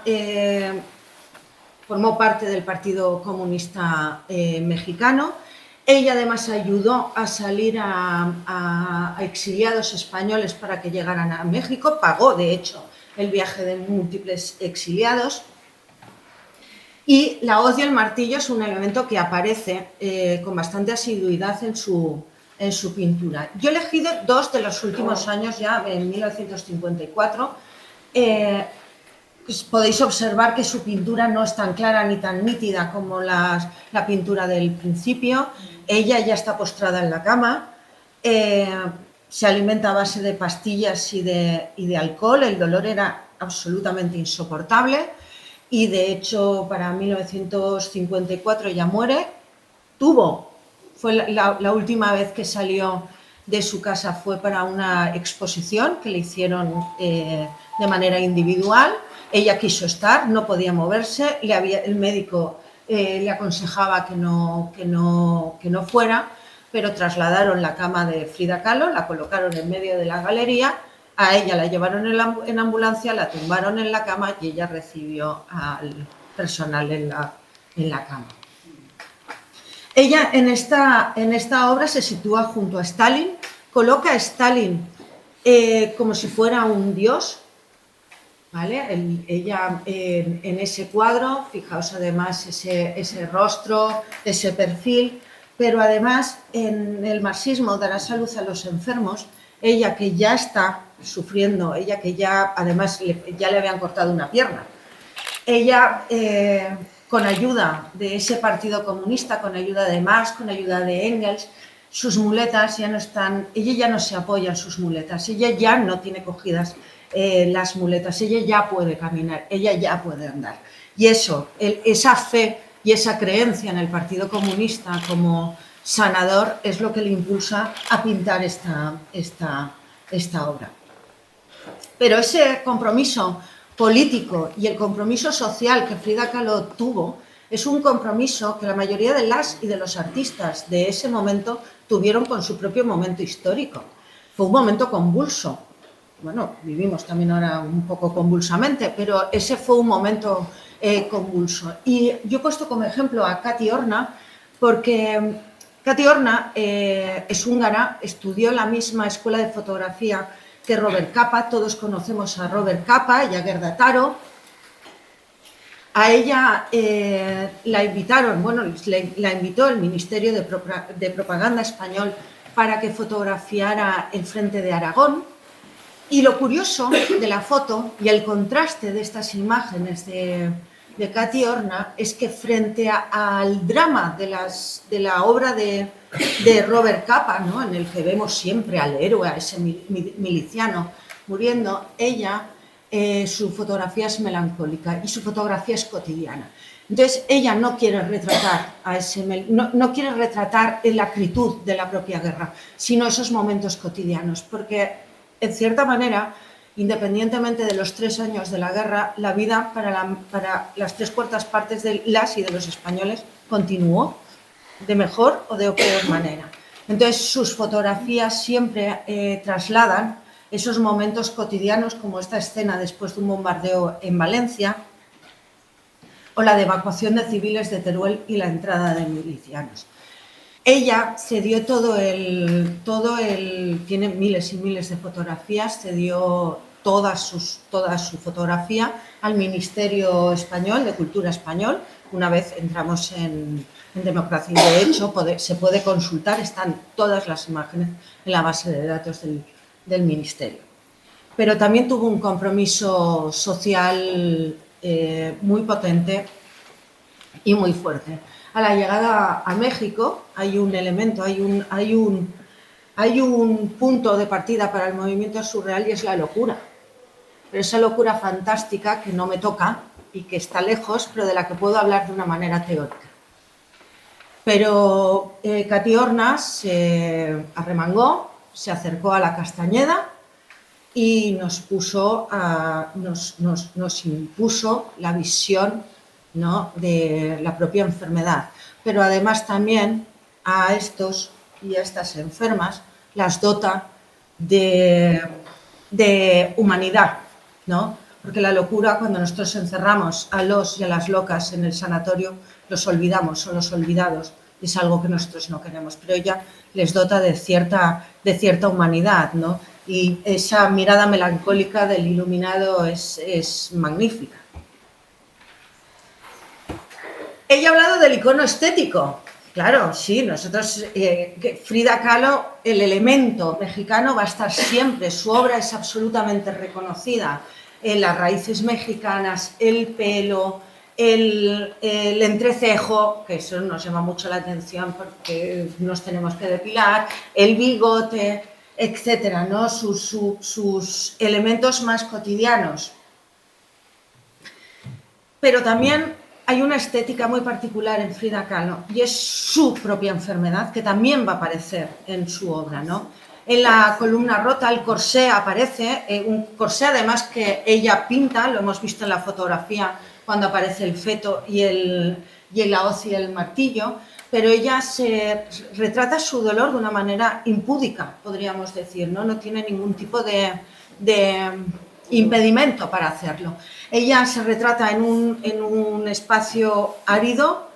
formó parte del Partido Comunista Mexicano. Ella además ayudó a salir a exiliados españoles para que llegaran a México, pagó de hecho el viaje de múltiples exiliados. Y la hoz y el martillo es un elemento que aparece con bastante asiduidad en su pintura. Yo he elegido dos de los últimos años, ya en 1954. Podéis observar que su pintura no es tan clara ni tan nítida como la pintura del principio. Ella ya está postrada en la cama, se alimenta a base de pastillas y de alcohol. El dolor era absolutamente insoportable y de hecho para 1954 ella muere. Fue la última vez que salió de su casa fue para una exposición que le hicieron de manera individual. Ella quiso estar, no podía moverse, el médico le aconsejaba que no fuera, pero trasladaron la cama de Frida Kahlo, la colocaron en medio de la galería, a ella la llevaron en ambulancia, la tumbaron en la cama y ella recibió al personal en la cama. Ella en esta obra se sitúa junto a Stalin, coloca a Stalin como si fuera un dios, ¿vale? Ella en ese cuadro, fijaos además ese rostro, ese perfil, pero además en el marxismo dará salud a los enfermos, ella que ya está sufriendo, ella que ya además ya le habían cortado una pierna, ella con ayuda de ese Partido Comunista, con ayuda de Marx, con ayuda de Engels, sus muletas ya no están, ella ya no se apoya en sus muletas, ella ya no tiene cogidas las muletas, ella ya puede caminar, ella ya puede andar. Y esa fe y esa creencia en el Partido Comunista como sanador es lo que le impulsa a pintar esta obra. Pero ese compromiso político y el compromiso social que Frida Kahlo tuvo es un compromiso que la mayoría de las y de los artistas de ese momento tuvieron con su propio momento histórico. Fue un momento convulso. Bueno, vivimos también ahora un poco convulsamente, pero ese fue un momento convulso. Y yo he puesto como ejemplo a Cathy Horna porque Cathy Horna es húngara, estudió en la misma escuela de fotografía que Robert Capa, todos conocemos a Robert Capa y a Gerda Taro. A ella la invitaron, la invitó el Ministerio de Propaganda español para que fotografiara el frente de Aragón. Y lo curioso de la foto y el contraste de estas imágenes de Cathy Horna es que frente al drama de la obra de de Robert Capa, ¿no? En el que vemos siempre al héroe, a ese miliciano muriendo, ella, su fotografía es melancólica y su fotografía es cotidiana. Entonces, ella no quiere retratar no quiere retratar la acritud de la propia guerra, sino esos momentos cotidianos, porque, en cierta manera, independientemente de los 3 años de la guerra, la vida para las 3/4 partes de las y de los españoles continuó de mejor o de peor manera. Entonces, sus fotografías siempre trasladan esos momentos cotidianos, como esta escena después de un bombardeo en Valencia, o la de evacuación de civiles de Teruel y la entrada de milicianos. Ella cedió tiene miles y miles de fotografías, cedió toda su fotografía al Ministerio Español, de Cultura Español. Una vez entramos en democracia, y de hecho se puede consultar, están todas las imágenes en la base de datos del Ministerio. Pero también tuvo un compromiso social muy potente y muy fuerte. A la llegada a México hay un elemento, hay un punto de partida para el movimiento surreal, y es la locura. Pero esa locura fantástica que no me toca y que está lejos, pero de la que puedo hablar de una manera teórica. Pero Cati Hornas se arremangó, se acercó a la Castañeda y nos impuso la visión, ¿no?, de la propia enfermedad. Pero además también a estos y a estas enfermas las dota de humanidad, ¿no? Porque la locura, cuando nosotros encerramos a los y a las locas en el sanatorio, los olvidamos, son los olvidados, y es algo que nosotros no queremos. Pero ella les dota de cierta humanidad, ¿no? Y esa mirada melancólica del iluminado es magnífica. Ella ha hablado del icono estético. Claro, sí, nosotros, Frida Kahlo, el elemento mexicano va a estar siempre, su obra es absolutamente reconocida. Las raíces mexicanas, el pelo, el entrecejo, que eso nos llama mucho la atención porque nos tenemos que depilar, el bigote, etcétera, ¿no? Sus elementos más cotidianos. Pero también hay una estética muy particular en Frida Kahlo, y es su propia enfermedad, que también va a aparecer en su obra, ¿no? En la columna rota, el corsé aparece, un corsé además que ella pinta, lo hemos visto en la fotografía cuando aparece el feto y la hoz y el martillo, pero ella se retrata su dolor de una manera impúdica, podríamos decir, ¿no? No tiene ningún tipo de impedimento para hacerlo. Ella se retrata en un espacio árido,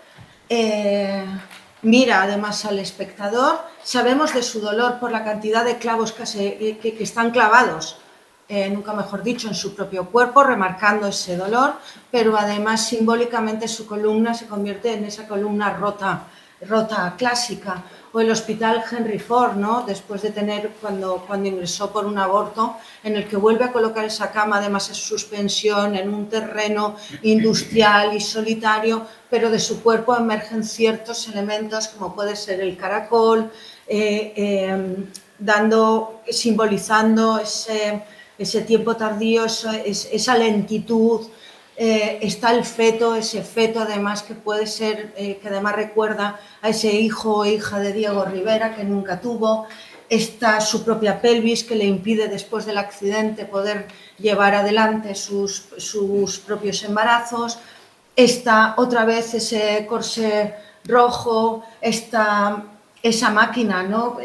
mira además al espectador, sabemos de su dolor por la cantidad de clavos que están clavados, nunca mejor dicho, en su propio cuerpo, remarcando ese dolor, pero además simbólicamente su columna se convierte en esa columna rota clásica. O el hospital Henry Ford, ¿no? Después de tener, cuando ingresó por un aborto, en el que vuelve a colocar esa cama, además en suspensión, en un terreno industrial y solitario, pero de su cuerpo emergen ciertos elementos, como puede ser el caracol, simbolizando ese tiempo tardío, esa lentitud. Está el feto, ese feto además que puede ser, que además recuerda a ese hijo o hija de Diego Rivera que nunca tuvo. Está su propia pelvis que le impide después del accidente poder llevar adelante sus propios embarazos. Está otra vez ese corsé rojo, esa máquina, ¿no?,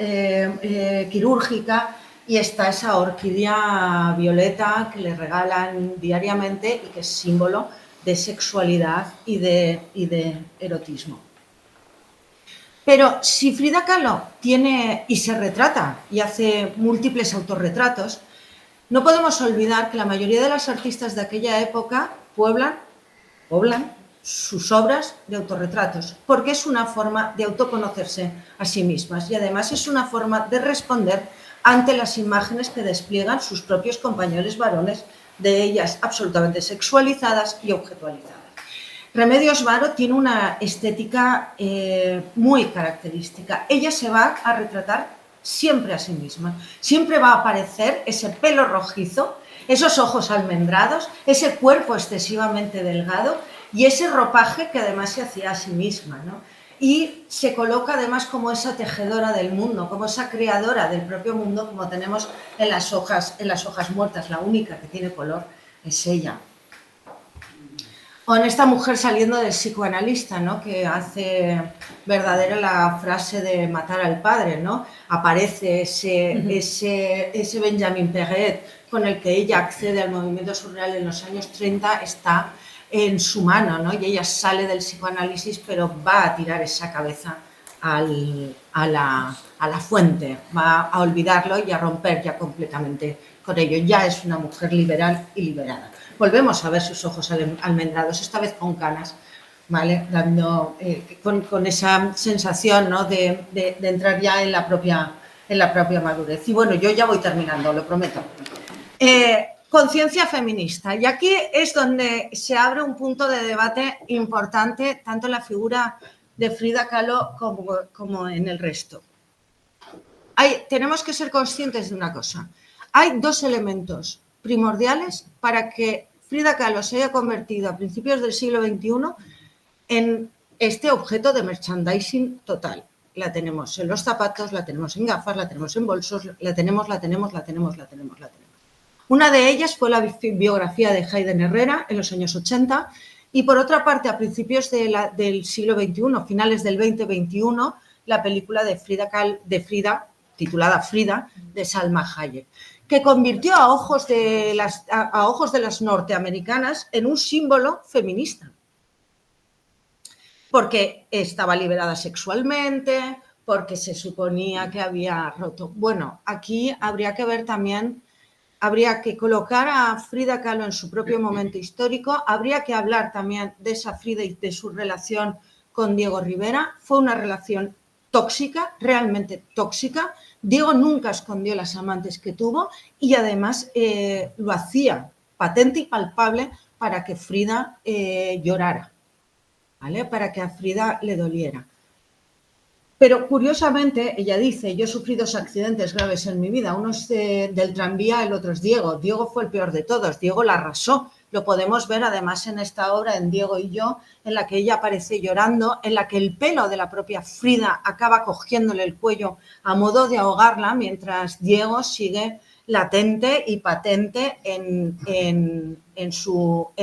quirúrgica. Y está esa orquídea violeta que le regalan diariamente y que es símbolo de sexualidad y de erotismo. Pero si Frida Kahlo tiene y se retrata y hace múltiples autorretratos, no podemos olvidar que la mayoría de las artistas de aquella época poblan sus obras de autorretratos, porque es una forma de autoconocerse a sí mismas y además es una forma de responder ante las imágenes que despliegan sus propios compañeros varones, de ellas absolutamente sexualizadas y objetualizadas. Remedios Varo tiene una estética muy característica. Ella se va a retratar siempre a sí misma. Siempre va a aparecer ese pelo rojizo, esos ojos almendrados, ese cuerpo excesivamente delgado y ese ropaje que además se hacía a sí misma, ¿no? Y se coloca además como esa tejedora del mundo, como esa creadora del propio mundo, como tenemos en las hojas muertas. La única que tiene color es ella. O en esta mujer saliendo del psicoanalista, ¿no? Que hace verdadera la frase de matar al padre, ¿no? Aparece ese Benjamin Perret con el que ella accede al movimiento surreal en los años 30, está en su mano, ¿no? Y ella sale del psicoanálisis, pero va a tirar esa cabeza a la fuente, va a olvidarlo y a romper ya completamente con ello. Ya es una mujer liberal y liberada. Volvemos a ver sus ojos almendrados, esta vez con canas, ¿vale? Dando, con esa sensación, ¿no? de entrar ya en la propia madurez. Y bueno, yo ya voy terminando, lo prometo. Conciencia feminista. Y aquí es donde se abre un punto de debate importante, tanto en la figura de Frida Kahlo como en el resto. Tenemos que ser conscientes de una cosa. Hay dos elementos primordiales para que Frida Kahlo se haya convertido a principios del siglo XXI en este objeto de merchandising total. La tenemos en los zapatos, la tenemos en gafas, la tenemos en bolsos, la tenemos. Una de ellas fue la biografía de Hayden Herrera en los años 80 y por otra parte a principios del siglo XXI, finales del 2021, la película de Frida, titulada Frida, de Salma Hayek, que convirtió a ojos de las norteamericanas en un símbolo feminista. Porque estaba liberada sexualmente, porque se suponía que había roto. Bueno, aquí habría que ver también, habría que colocar a Frida Kahlo en su propio momento histórico, habría que hablar también de esa Frida y de su relación con Diego Rivera. Fue una relación tóxica, realmente tóxica. Diego nunca escondió las amantes que tuvo y además lo hacía patente y palpable para que Frida llorara, ¿vale? Para que a Frida le doliera. Pero curiosamente, ella dice, yo he sufrido 2 accidentes graves en mi vida, uno es del tranvía, el otro es Diego. Diego fue el peor de todos, Diego la arrasó. Lo podemos ver además en esta obra, en Diego y yo, en la que ella aparece llorando, en la que el pelo de la propia Frida acaba cogiéndole el cuello a modo de ahogarla, mientras Diego sigue latente y patente en su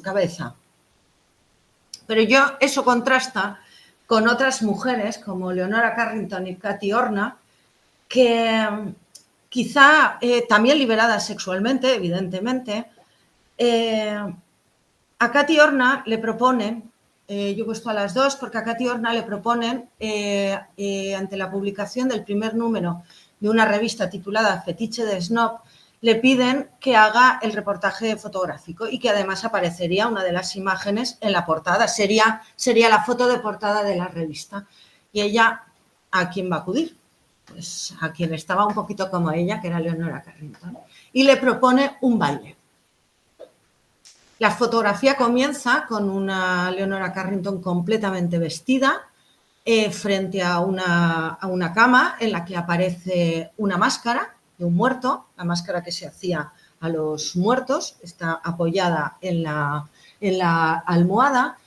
cabeza. Pero eso contrasta con otras mujeres como Leonora Carrington y Katy Horna, que quizá también liberadas sexualmente, evidentemente. A Katy Horna le proponen, yo he puesto a las dos, porque a Katy Horna le proponen, ante la publicación del primer número de una revista titulada Fetiche de Snob, le piden que haga el reportaje fotográfico y que además aparecería una de las imágenes en la portada, sería la foto de portada de la revista. Y ella, ¿a quién va a acudir? Pues a quien estaba un poquito como ella, que era Leonora Carrington, y le propone un baile. La fotografía comienza con una Leonora Carrington completamente vestida frente a una cama en la que aparece una máscara de un muerto, la máscara que se hacía a los muertos, está apoyada en la almohada.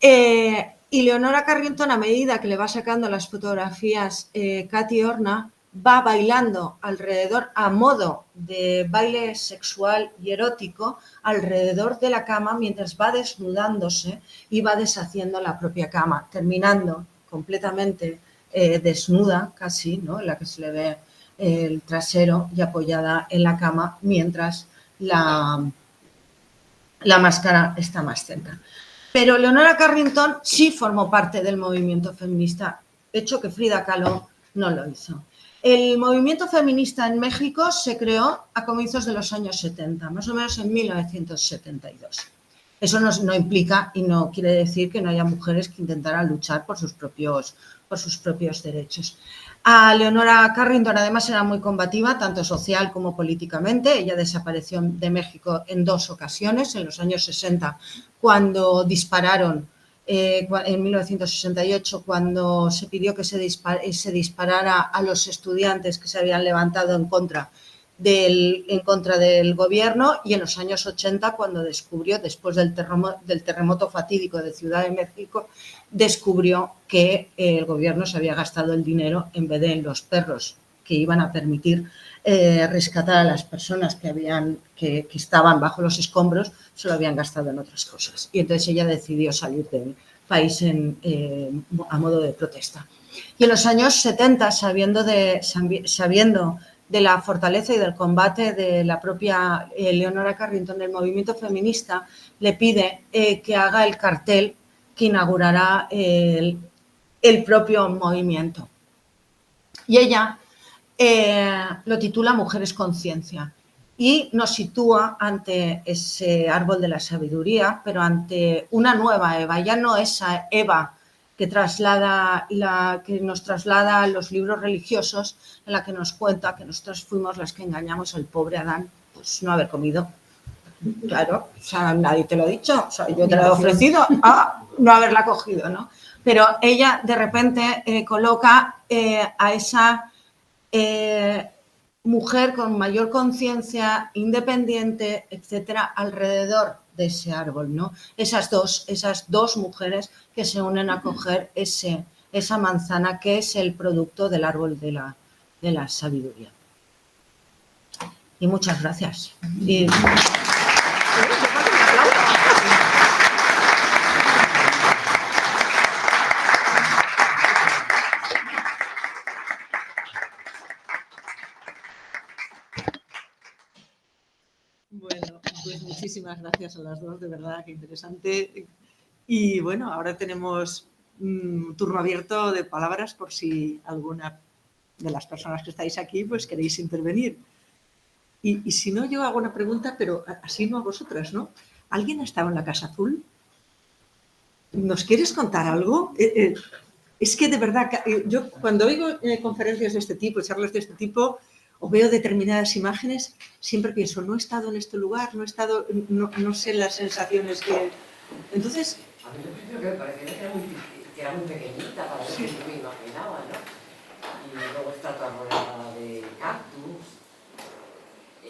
Y Leonora Carrington, a medida que le va sacando las fotografías Katy Horna, va bailando alrededor, a modo de baile sexual y erótico, alrededor de la cama, mientras va desnudándose y va deshaciendo la propia cama, terminando completamente desnuda, casi, ¿no? En la que se le ve el trasero y apoyada en la cama, mientras la máscara está más cerca. Pero Leonora Carrington sí formó parte del movimiento feminista, hecho que Frida Kahlo no lo hizo. El movimiento feminista en México se creó a comienzos de los años 70, más o menos en 1972. Eso no implica y no quiere decir que no haya mujeres que intentaran luchar por sus propios derechos. A Leonora Carrington además era muy combativa, tanto social como políticamente. Ella desapareció de México en 2 ocasiones, en los años 60, cuando dispararon, en 1968, cuando se pidió que se disparara a los estudiantes que se habían levantado en contra del gobierno, y en los años 80, cuando descubrió, después del terremoto fatídico de Ciudad de México, descubrió que el gobierno se había gastado el dinero en vez de en los perros que iban a permitir rescatar a las personas que estaban bajo los escombros, se lo habían gastado en otras cosas. Y entonces ella decidió salir del país a modo de protesta. Y en los años 70, sabiendo de la fortaleza y del combate de la propia Leonora Carrington del movimiento feminista, le pide que haga el cartel que inaugurará el propio movimiento. Y ella lo titula Mujeres Conciencia y nos sitúa ante ese árbol de la sabiduría, pero ante una nueva Eva, ya no esa Eva que nos traslada los libros religiosos, en la que nos cuenta que nosotros fuimos las que engañamos al pobre Adán, pues no haber comido. Claro, o sea, nadie te lo ha dicho, o sea, yo te lo he ofrecido a no haberla cogido, ¿no? Pero ella de repente coloca a esa mujer con mayor conciencia, independiente, etcétera, alrededor de ese árbol, ¿no? Esas dos mujeres que se unen a coger esa manzana que es el producto del árbol de la sabiduría. Y muchas gracias. Bueno, pues muchísimas gracias a las dos, de verdad, qué interesante. Y bueno, ahora tenemos un turno abierto de palabras por si alguna de las personas que estáis aquí pues queréis intervenir. Y si no, yo hago una pregunta, pero así no a vosotras, ¿no? ¿Alguien ha estado en la Casa Azul? ¿Nos quieres contar algo? Es que de verdad, yo cuando oigo conferencias de este tipo, charlas de este tipo, o veo determinadas imágenes, siempre pienso, no he estado en este lugar, no he estado, no sé las sensaciones que... Entonces... A mí lo que me parecía que era muy pequeñita para lo que yo me imaginaba, ¿no? Y luego está toda rodeada de cactus.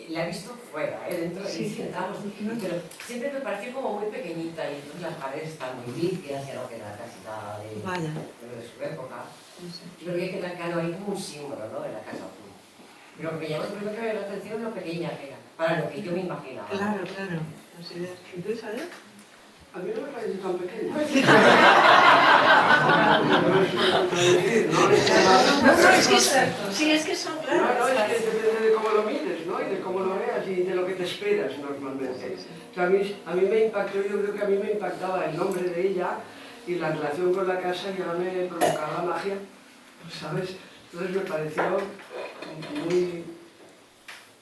La he visto fuera, dentro de sí, sentamos, pero siempre me pareció como muy pequeñita y entonces las paredes están muy limpias, ya no queda casi nada de su época. Yo creo que queda claro ahí como un símbolo, ¿no?, de la Casa Azul. Pero me llamó primero la atención lo pequeña que era, para lo que yo me imaginaba. Claro, claro. Entonces, a ver. A mí no me parece tan pequeña. Sí, es que son, claro. No, es que depende de cómo lo mires, ¿no? Y de cómo lo veas y de lo que te esperas normalmente. O sea, a mí me impactó, yo creo que a mí me impactaba el nombre de ella y la relación con la casa ya me provocaba magia, ¿sabes? Entonces me pareció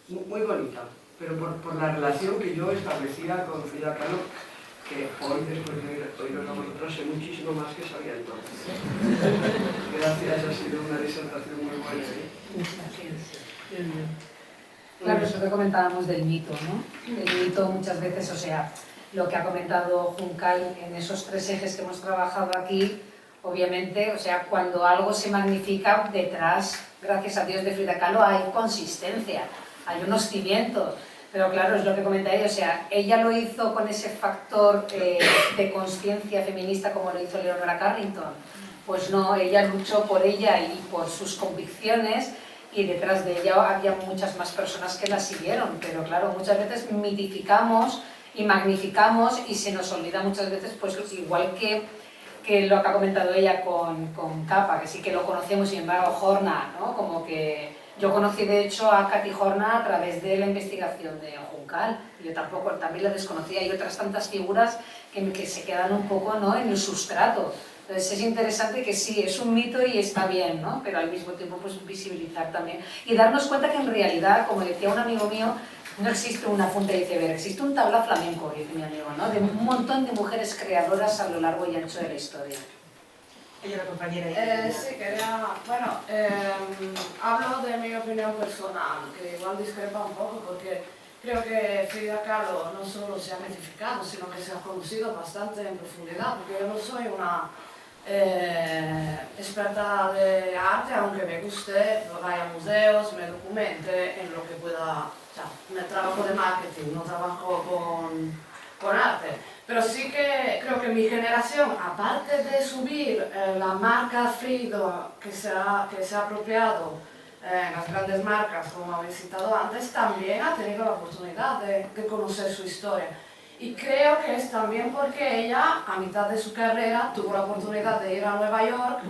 muy bonita, pero por la relación que yo establecía con Frida Kahlo, que hoy, después de oíros a vosotros, sé muchísimo más que sabía entonces. Gracias, ha sido una disertación muy buena. Claro, eso que comentábamos del mito, ¿no? El mito muchas veces, o sea, lo que ha comentado Juncal en esos 3 ejes que hemos trabajado aquí, obviamente, o sea, cuando algo se magnifica, detrás, gracias a Dios, de Frida Kahlo hay consistencia, hay unos cimientos. Pero claro, es lo que comenta ella, o sea, ella lo hizo con ese factor de conciencia feminista como lo hizo Leonora Carrington. Pues no, ella luchó por ella y por sus convicciones y detrás de ella había muchas más personas que la siguieron. Pero claro, muchas veces mitificamos y magnificamos y se nos olvida muchas veces, pues igual que lo que ha comentado ella con Capa, que sí que lo conocemos, sin embargo, Horna, ¿no? Como que... Yo conocí, de hecho, a Katy Horna a través de la investigación de Juncal. Yo también la desconocía. Hay otras tantas figuras que se quedan un poco, ¿no?, en el sustrato. Entonces es interesante que sí, es un mito y está bien, ¿no?, pero al mismo tiempo pues visibilizar también. Y darnos cuenta que en realidad, como decía un amigo mío, no existe una punta de iceberg, existe un tabla flamenco, dice mi amigo, ¿no?, de un montón de mujeres creadoras a lo largo y ancho de la historia. Hay una compañera ahí. Sí, quería, bueno, hablo de mi opinión personal, que igual discrepa un poco porque creo que Frida Kahlo no solo se ha mitificado, sino que se ha conocido bastante en profundidad, porque yo no soy una experta de arte, aunque me guste, vaya a museos, me documente en lo que pueda, o sea, me trabajo de marketing, no trabajo con arte. Pero sí que creo que mi generación, aparte de subir la marca Frida que se ha apropiado las grandes marcas, como habéis citado antes, también ha tenido la oportunidad de conocer su historia. Y creo que es también porque ella, a mitad de su carrera, tuvo la oportunidad de ir a Nueva York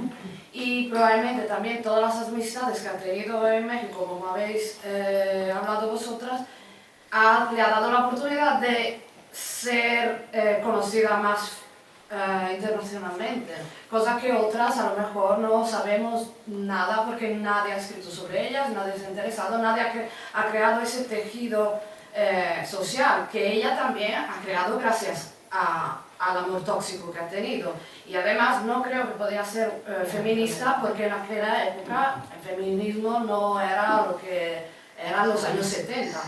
y probablemente también todas las amistades que ha tenido en México, como habéis hablado vosotras, le ha dado la oportunidad de ser conocida más internacionalmente, cosa que otras a lo mejor no sabemos nada porque nadie ha escrito sobre ellas, nadie se ha interesado, nadie ha creado ese tejido social que ella también ha creado gracias al amor tóxico que ha tenido. Y además no creo que podía ser feminista porque en aquella época el feminismo no era lo que eran los años 70.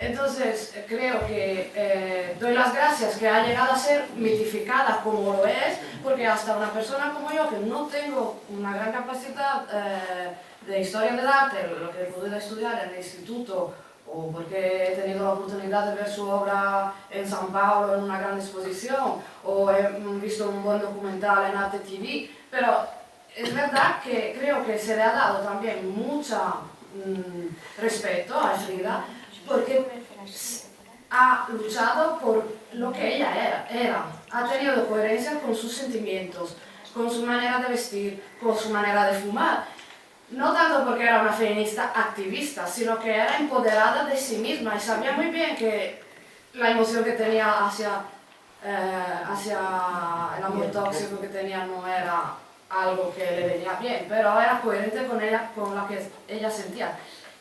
Entonces creo que doy las gracias que ha llegado a ser mitificada como lo es, porque hasta una persona como yo, que no tengo una gran capacidad de historia del arte, lo que he podido estudiar en el instituto, o porque he tenido la oportunidad de ver su obra en San Paulo en una gran exposición, o he visto un buen documental en Arte TV, pero es verdad que creo que se le ha dado también mucho respeto a Frida, porque ha luchado por lo que ella era, ha tenido coherencia con sus sentimientos, con su manera de vestir, con su manera de fumar. No tanto porque era una feminista activista, sino que era empoderada de sí misma y sabía muy bien que la emoción que tenía hacia el amor tóxico que tenía no era algo que le venía bien, pero era coherente con lo que ella sentía.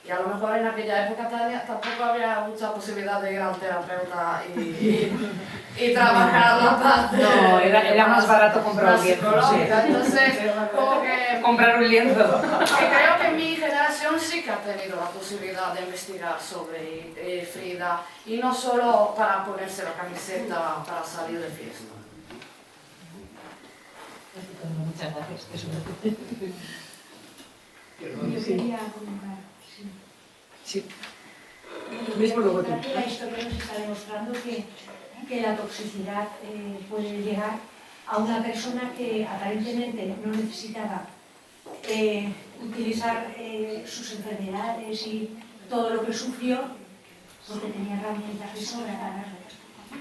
Y a lo mejor en aquella época tampoco había mucha posibilidad de ir al terapeuta y trabajar la parte. No, era más barato comprar un lienzo. Sí. Entonces, como que comprar un lienzo. creo que mi generación sí que ha tenido la posibilidad de investigar sobre Frida y no solo para ponerse la camiseta para salir de fiesta. Muchas gracias. Yo quería comentar. Sí. Mismo luego tú. La historia nos está demostrando que la toxicidad puede llegar a una persona que aparentemente no necesitaba utilizar sus enfermedades y todo lo que sufrió, porque tenía herramientas de sobra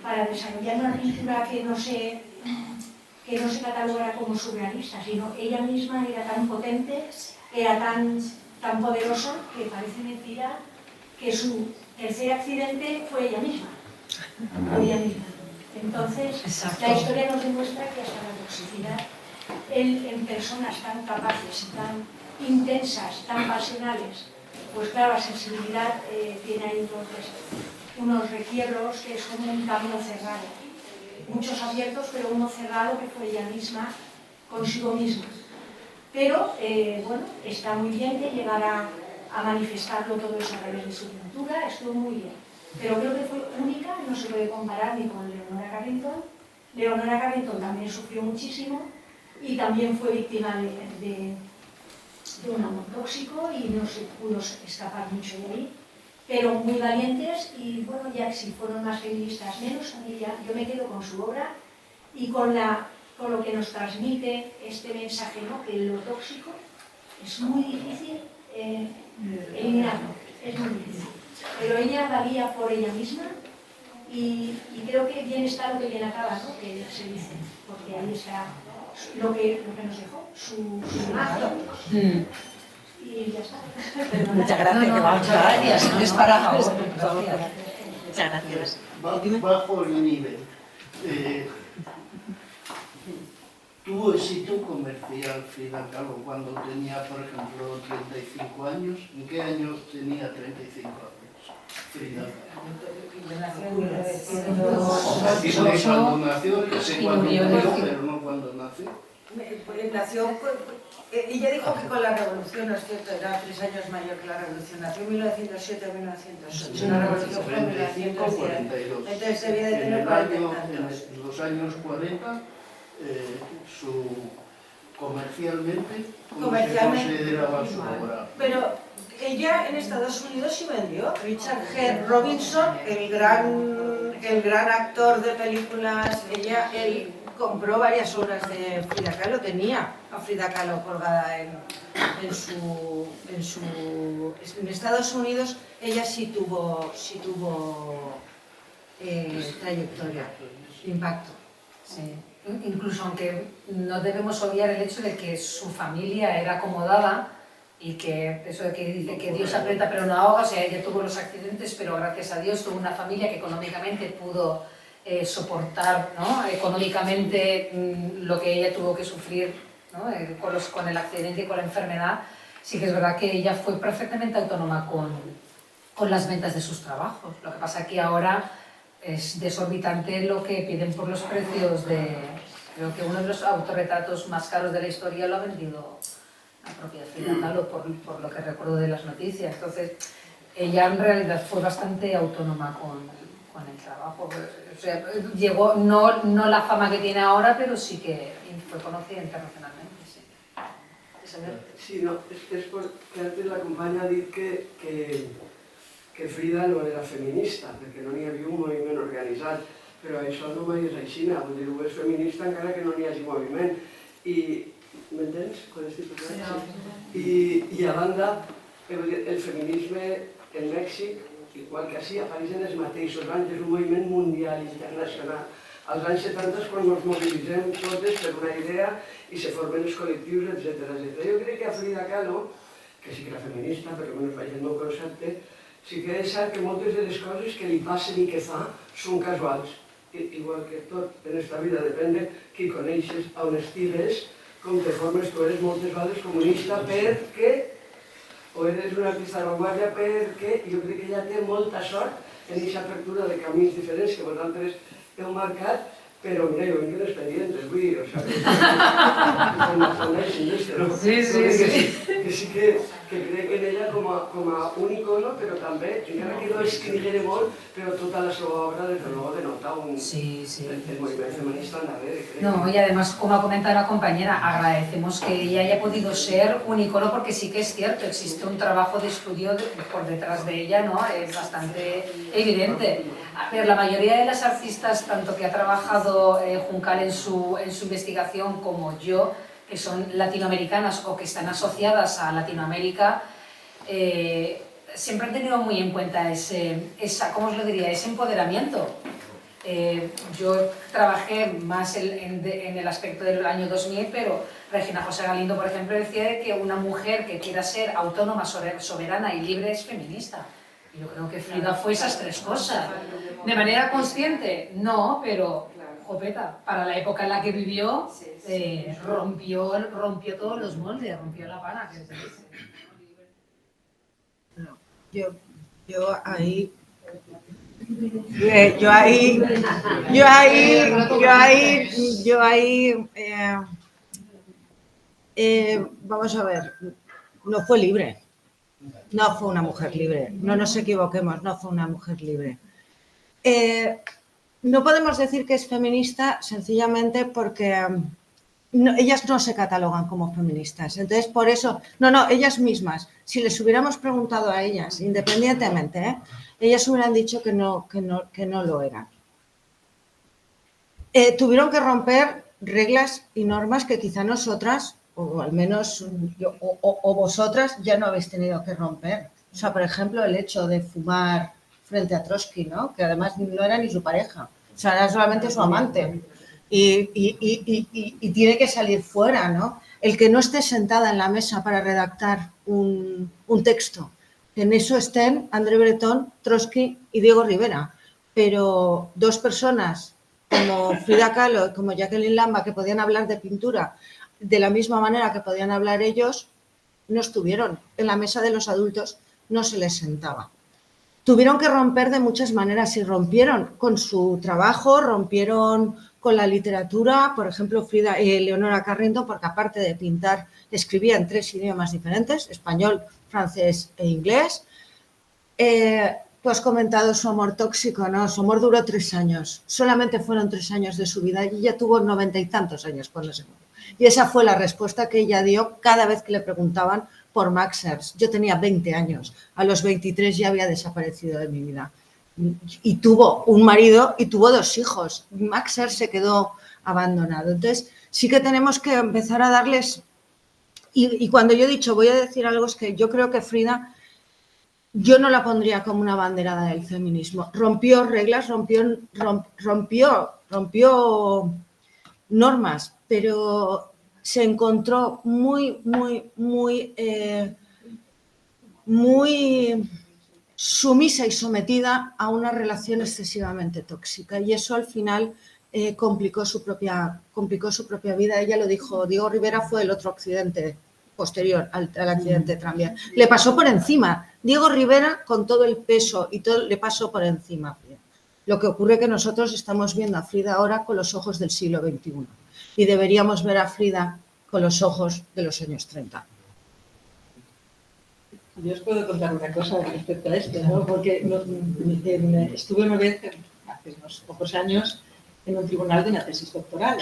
para desarrollar una pintura que no se catalogara como surrealista, sino ella misma era tan potente, era tan poderosa que parece mentira que su tercer accidente fue ella misma. Entonces, exacto, la historia nos demuestra que hasta la toxicidad en personas tan capaces, tan intensas, tan pasionales, pues claro, la sensibilidad tiene ahí entonces unos requiebros que son un camino cerrado. Muchos abiertos, pero uno cerrado que fue ella misma consigo misma. Pero, bueno, está muy bien que llegara a manifestarlo todo eso a través de su pintura, estuvo muy bien. Pero creo que fue única, no se puede comparar ni con Leonora Carrington. Leonora Carrington también sufrió muchísimo y también fue víctima de un amor tóxico y no se pudo escapar mucho de ahí. Pero muy valientes y, bueno, ya si fueron más feministas menos, a mí ya, yo me quedo con su obra y con lo que nos transmite este mensaje, ¿no? Que lo tóxico es muy difícil eliminarlo, es muy difícil. Pero ella valía por ella misma y creo que bien está lo que bien acaba, ¿no? Que se dice, porque ahí está lo que nos dejó, su imagen. Y ya está. Muchas gracias. Muchas gracias. Es para favor. Muchas gracias. Bajo el nivel. ¿Tuvo éxito comercial Frida Kahlo cuando tenía, por ejemplo, 35 años? ¿En qué año tenía 35 años Frida Kahlo? Cuando nació, que sé cuándo murió, pero no cuando nació. Nació, ella dijo que con la revolución, no es cierto, era 3 años mayor que la revolución, nació en 1907 o 1908, la revolución fue en 1910, entonces debía de tener 40 y tantos. En los años 40, comercialmente, ¿cómo se consideraba su obra? Pero ella en Estados Unidos sí vendió. Richard G. Robinson, el gran actor de películas, él compró varias obras de Frida Kahlo, tenía a Frida Kahlo colgada en Estados Unidos. Ella sí tuvo trayectoria, impacto. Sí. Incluso aunque no debemos obviar el hecho de que su familia era acomodada y que eso de que dice que Dios aprieta pero no ahoga, o sea, ella tuvo los accidentes, pero gracias a Dios tuvo una familia que económicamente pudo soportar, ¿no?, económicamente lo que ella tuvo que sufrir, ¿no?, con el accidente y con la enfermedad. Sí que es verdad que ella fue perfectamente autónoma con las ventas de sus trabajos. Lo que pasa que ahora es desorbitante lo que piden por los precios de... Creo que uno de los autorretratos más caros de la historia lo ha vendido la propia Frida Kahlo, por lo que recuerdo de las noticias. Entonces, ella en realidad fue bastante autónoma con el trabajo. O sea, llegó, no la fama que tiene ahora, pero sí que fue conocida internacionalmente. Sí. Sí, no, és perquè antes la companya ha dit que Frida no era feminista, perquè no n'hi havia un moviment organitzat, però això no mai és així, vull dir, és feminista encara que no n'hi hagi moviment. I, m'entens? Quan estic parlant? I a banda, el feminisme en Mèxic, igual que així, apareix en els mateixos anys, és un moviment mundial, internacional. Als anys 70 és quan ens mobilitzem totes per una idea i se formen els col·lectius, etc. Jo crec que a Frida Kahlo, que sí que era feminista, perquè almenys vaig el meu concepte, sí que és cert que moltes de les coses que li passen i que fa són casuals. Igual que tot en esta vida depèn de qui coneixes, on estigues, com te formes, tu eres moltes vegades comunista perquè, o eres una artista de vanguardia perquè, jo crec que ella té molta sort en aquesta apertura de camins diferents que vosaltres heu marcat, però mira, jo vinc en expedientes, vull dir, o sigui, que sí que crec en ella com a un icono, però també, encara que no escriguere molt, però tota la seva obra, desde luego, denota el moviment feminista en darrere, crec. No, y además, como ha comentado la compañera, agradecemos que ella haya podido ser un icono, porque sí que es cierto, existe un trabajo de estudio por detrás de ella, ¿no? Es bastante evidente. Pero la mayoría de las artistas, tanto que ha trabajado Juncal en su investigación como yo, que son latinoamericanas o que están asociadas a Latinoamérica, siempre han tenido muy en cuenta ¿cómo os lo diría?, ese empoderamiento. Yo trabajé más en el aspecto del año 2000, pero Regina José Galindo, por ejemplo, decía que una mujer que quiera ser autónoma, soberana y libre es feminista. Y yo creo que Frida fue esas tres cosas. ¿De manera consciente? No, pero, jopeta, para la época en la que vivió, rompió todos los moldes, rompió la pana. Vamos a ver, no fue libre. No fue una mujer libre, no nos equivoquemos, no fue una mujer libre. No podemos decir que es feminista sencillamente porque ellas no se catalogan como feministas. Entonces, por eso, ellas mismas, si les hubiéramos preguntado a ellas, independientemente, ellas hubieran dicho que no lo eran. Tuvieron que romper reglas y normas que quizá nosotras, o al menos yo, o vosotras, ya no habéis tenido que romper. O sea, por ejemplo, el hecho de fumar frente a Trotsky, ¿no?, que además no era ni su pareja, o sea, era solamente su amante. Y tiene que salir fuera, ¿no? El que no esté sentada en la mesa para redactar un texto. En eso estén André Breton, Trotsky y Diego Rivera. Pero dos personas como Frida Kahlo y como Jacqueline Lamba, que podían hablar de pintura de la misma manera que podían hablar ellos, no estuvieron. En la mesa de los adultos no se les sentaba. tuvieron que romper de muchas maneras y rompieron con su trabajo, rompieron con la literatura. Por ejemplo, Leonora Carrington, porque aparte de pintar, escribía en 3 idiomas diferentes, español, francés e inglés. Tú has comentado su amor tóxico, ¿no? Su amor duró 3 años. Solamente fueron 3 años de su vida y ella tuvo 90 y tantos años cuando se murió. Y esa fue la respuesta que ella dio cada vez que le preguntaban por Max Ernst. Yo tenía 20 años. A los 23 ya había desaparecido de mi vida. Y tuvo un marido y tuvo 2 hijos. Max Ernst se quedó abandonado. Entonces, sí que tenemos que empezar a darles... Y cuando yo he dicho, voy a decir algo, es que yo creo que Frida... Yo no la pondría como una abanderada del feminismo. Rompió reglas, rompió normas, pero se encontró muy sumisa y sometida a una relación excesivamente tóxica, y eso al final complicó su propia vida. Ella lo dijo, Diego Rivera fue el otro accidente posterior al accidente de tranvía. Le pasó por encima. Diego Rivera, con todo el peso y todo, le pasó por encima a Frida. Lo que ocurre es que nosotros estamos viendo a Frida ahora con los ojos del siglo XXI y deberíamos ver a Frida con los ojos de los años 30. Yo os puedo contar una cosa respecto a esto, ¿no? Porque estuve una vez, hace unos pocos años, en un tribunal de una tesis doctoral.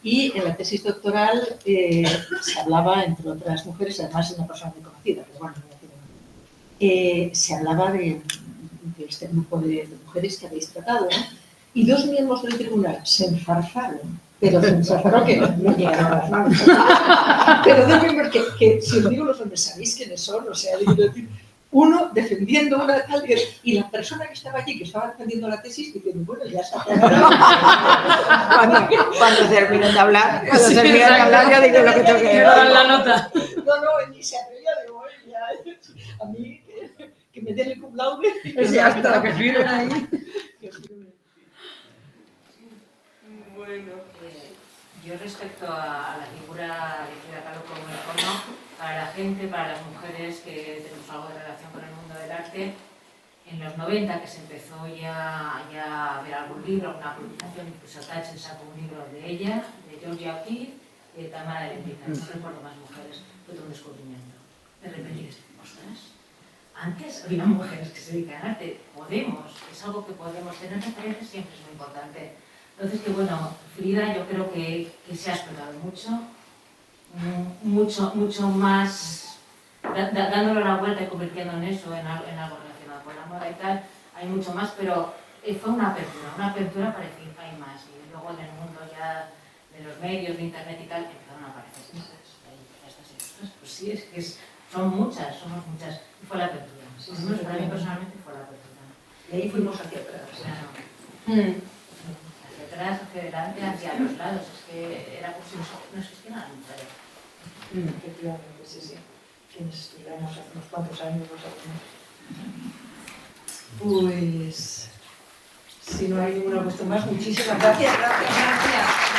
Y en la tesis doctoral se hablaba, entre otras mujeres, además es una persona muy conocida, pero bueno, se hablaba de este grupo de mujeres que habéis tratado, ¿no? Y 2 miembros del tribunal se enzarzaron, pero se enzarzaron que no llegaron a las manos. Pero 2 miembros que, si os digo los nombres, sabéis quiénes son, o sea, decir, uno defendiendo una tal y la persona que estaba allí, que estaba defendiendo la tesis, diciendo, bueno, ya está. Cuando terminen de hablar, ya digo lo que tengo que decir. la nota. No, ni se atrevía, digo, ya, a mí que me den el cum laude. Ya está, que firmen ahí. Bueno. Yo respecto a la figura de Frida Kahlo como icono, para la gente, para las mujeres que tenemos algo de relación con el mundo del arte, en los 90 que se empezó ya a ver algún libro, alguna publicación, incluso Thatcher sacó un libro de ella, de Georgia O'Keeffe y de Tamara de Lempicka, no recuerdo más mujeres, fue todo un descubrimiento. De repente dices, ostras, antes había mujeres que se dedican al arte, es algo que podemos tener referencias, siempre es muy importante. Entonces, que bueno, Frida yo creo que se ha explotado mucho más, dándole la vuelta y convirtiendo en eso, en algo relacionado con la moda y tal, hay mucho más, pero fue una apertura para decir hay más. Y luego en el mundo ya de los medios, de internet y tal, empezaron a aparecer cosas. Pues sí, es que somos muchas. Y fue la apertura. Sí, para mí personalmente fue la apertura. Y ahí fuimos hacia atrás. Claro. Hacia atrás, hacia adelante, hacia los lados. Es que era como si no existiera la mujer. Efectivamente, sí. Quienes estudiamos hace unos cuantos años lo sabemos. Pues, si no hay ninguna cuestión más, muchísimas gracias. Gracias.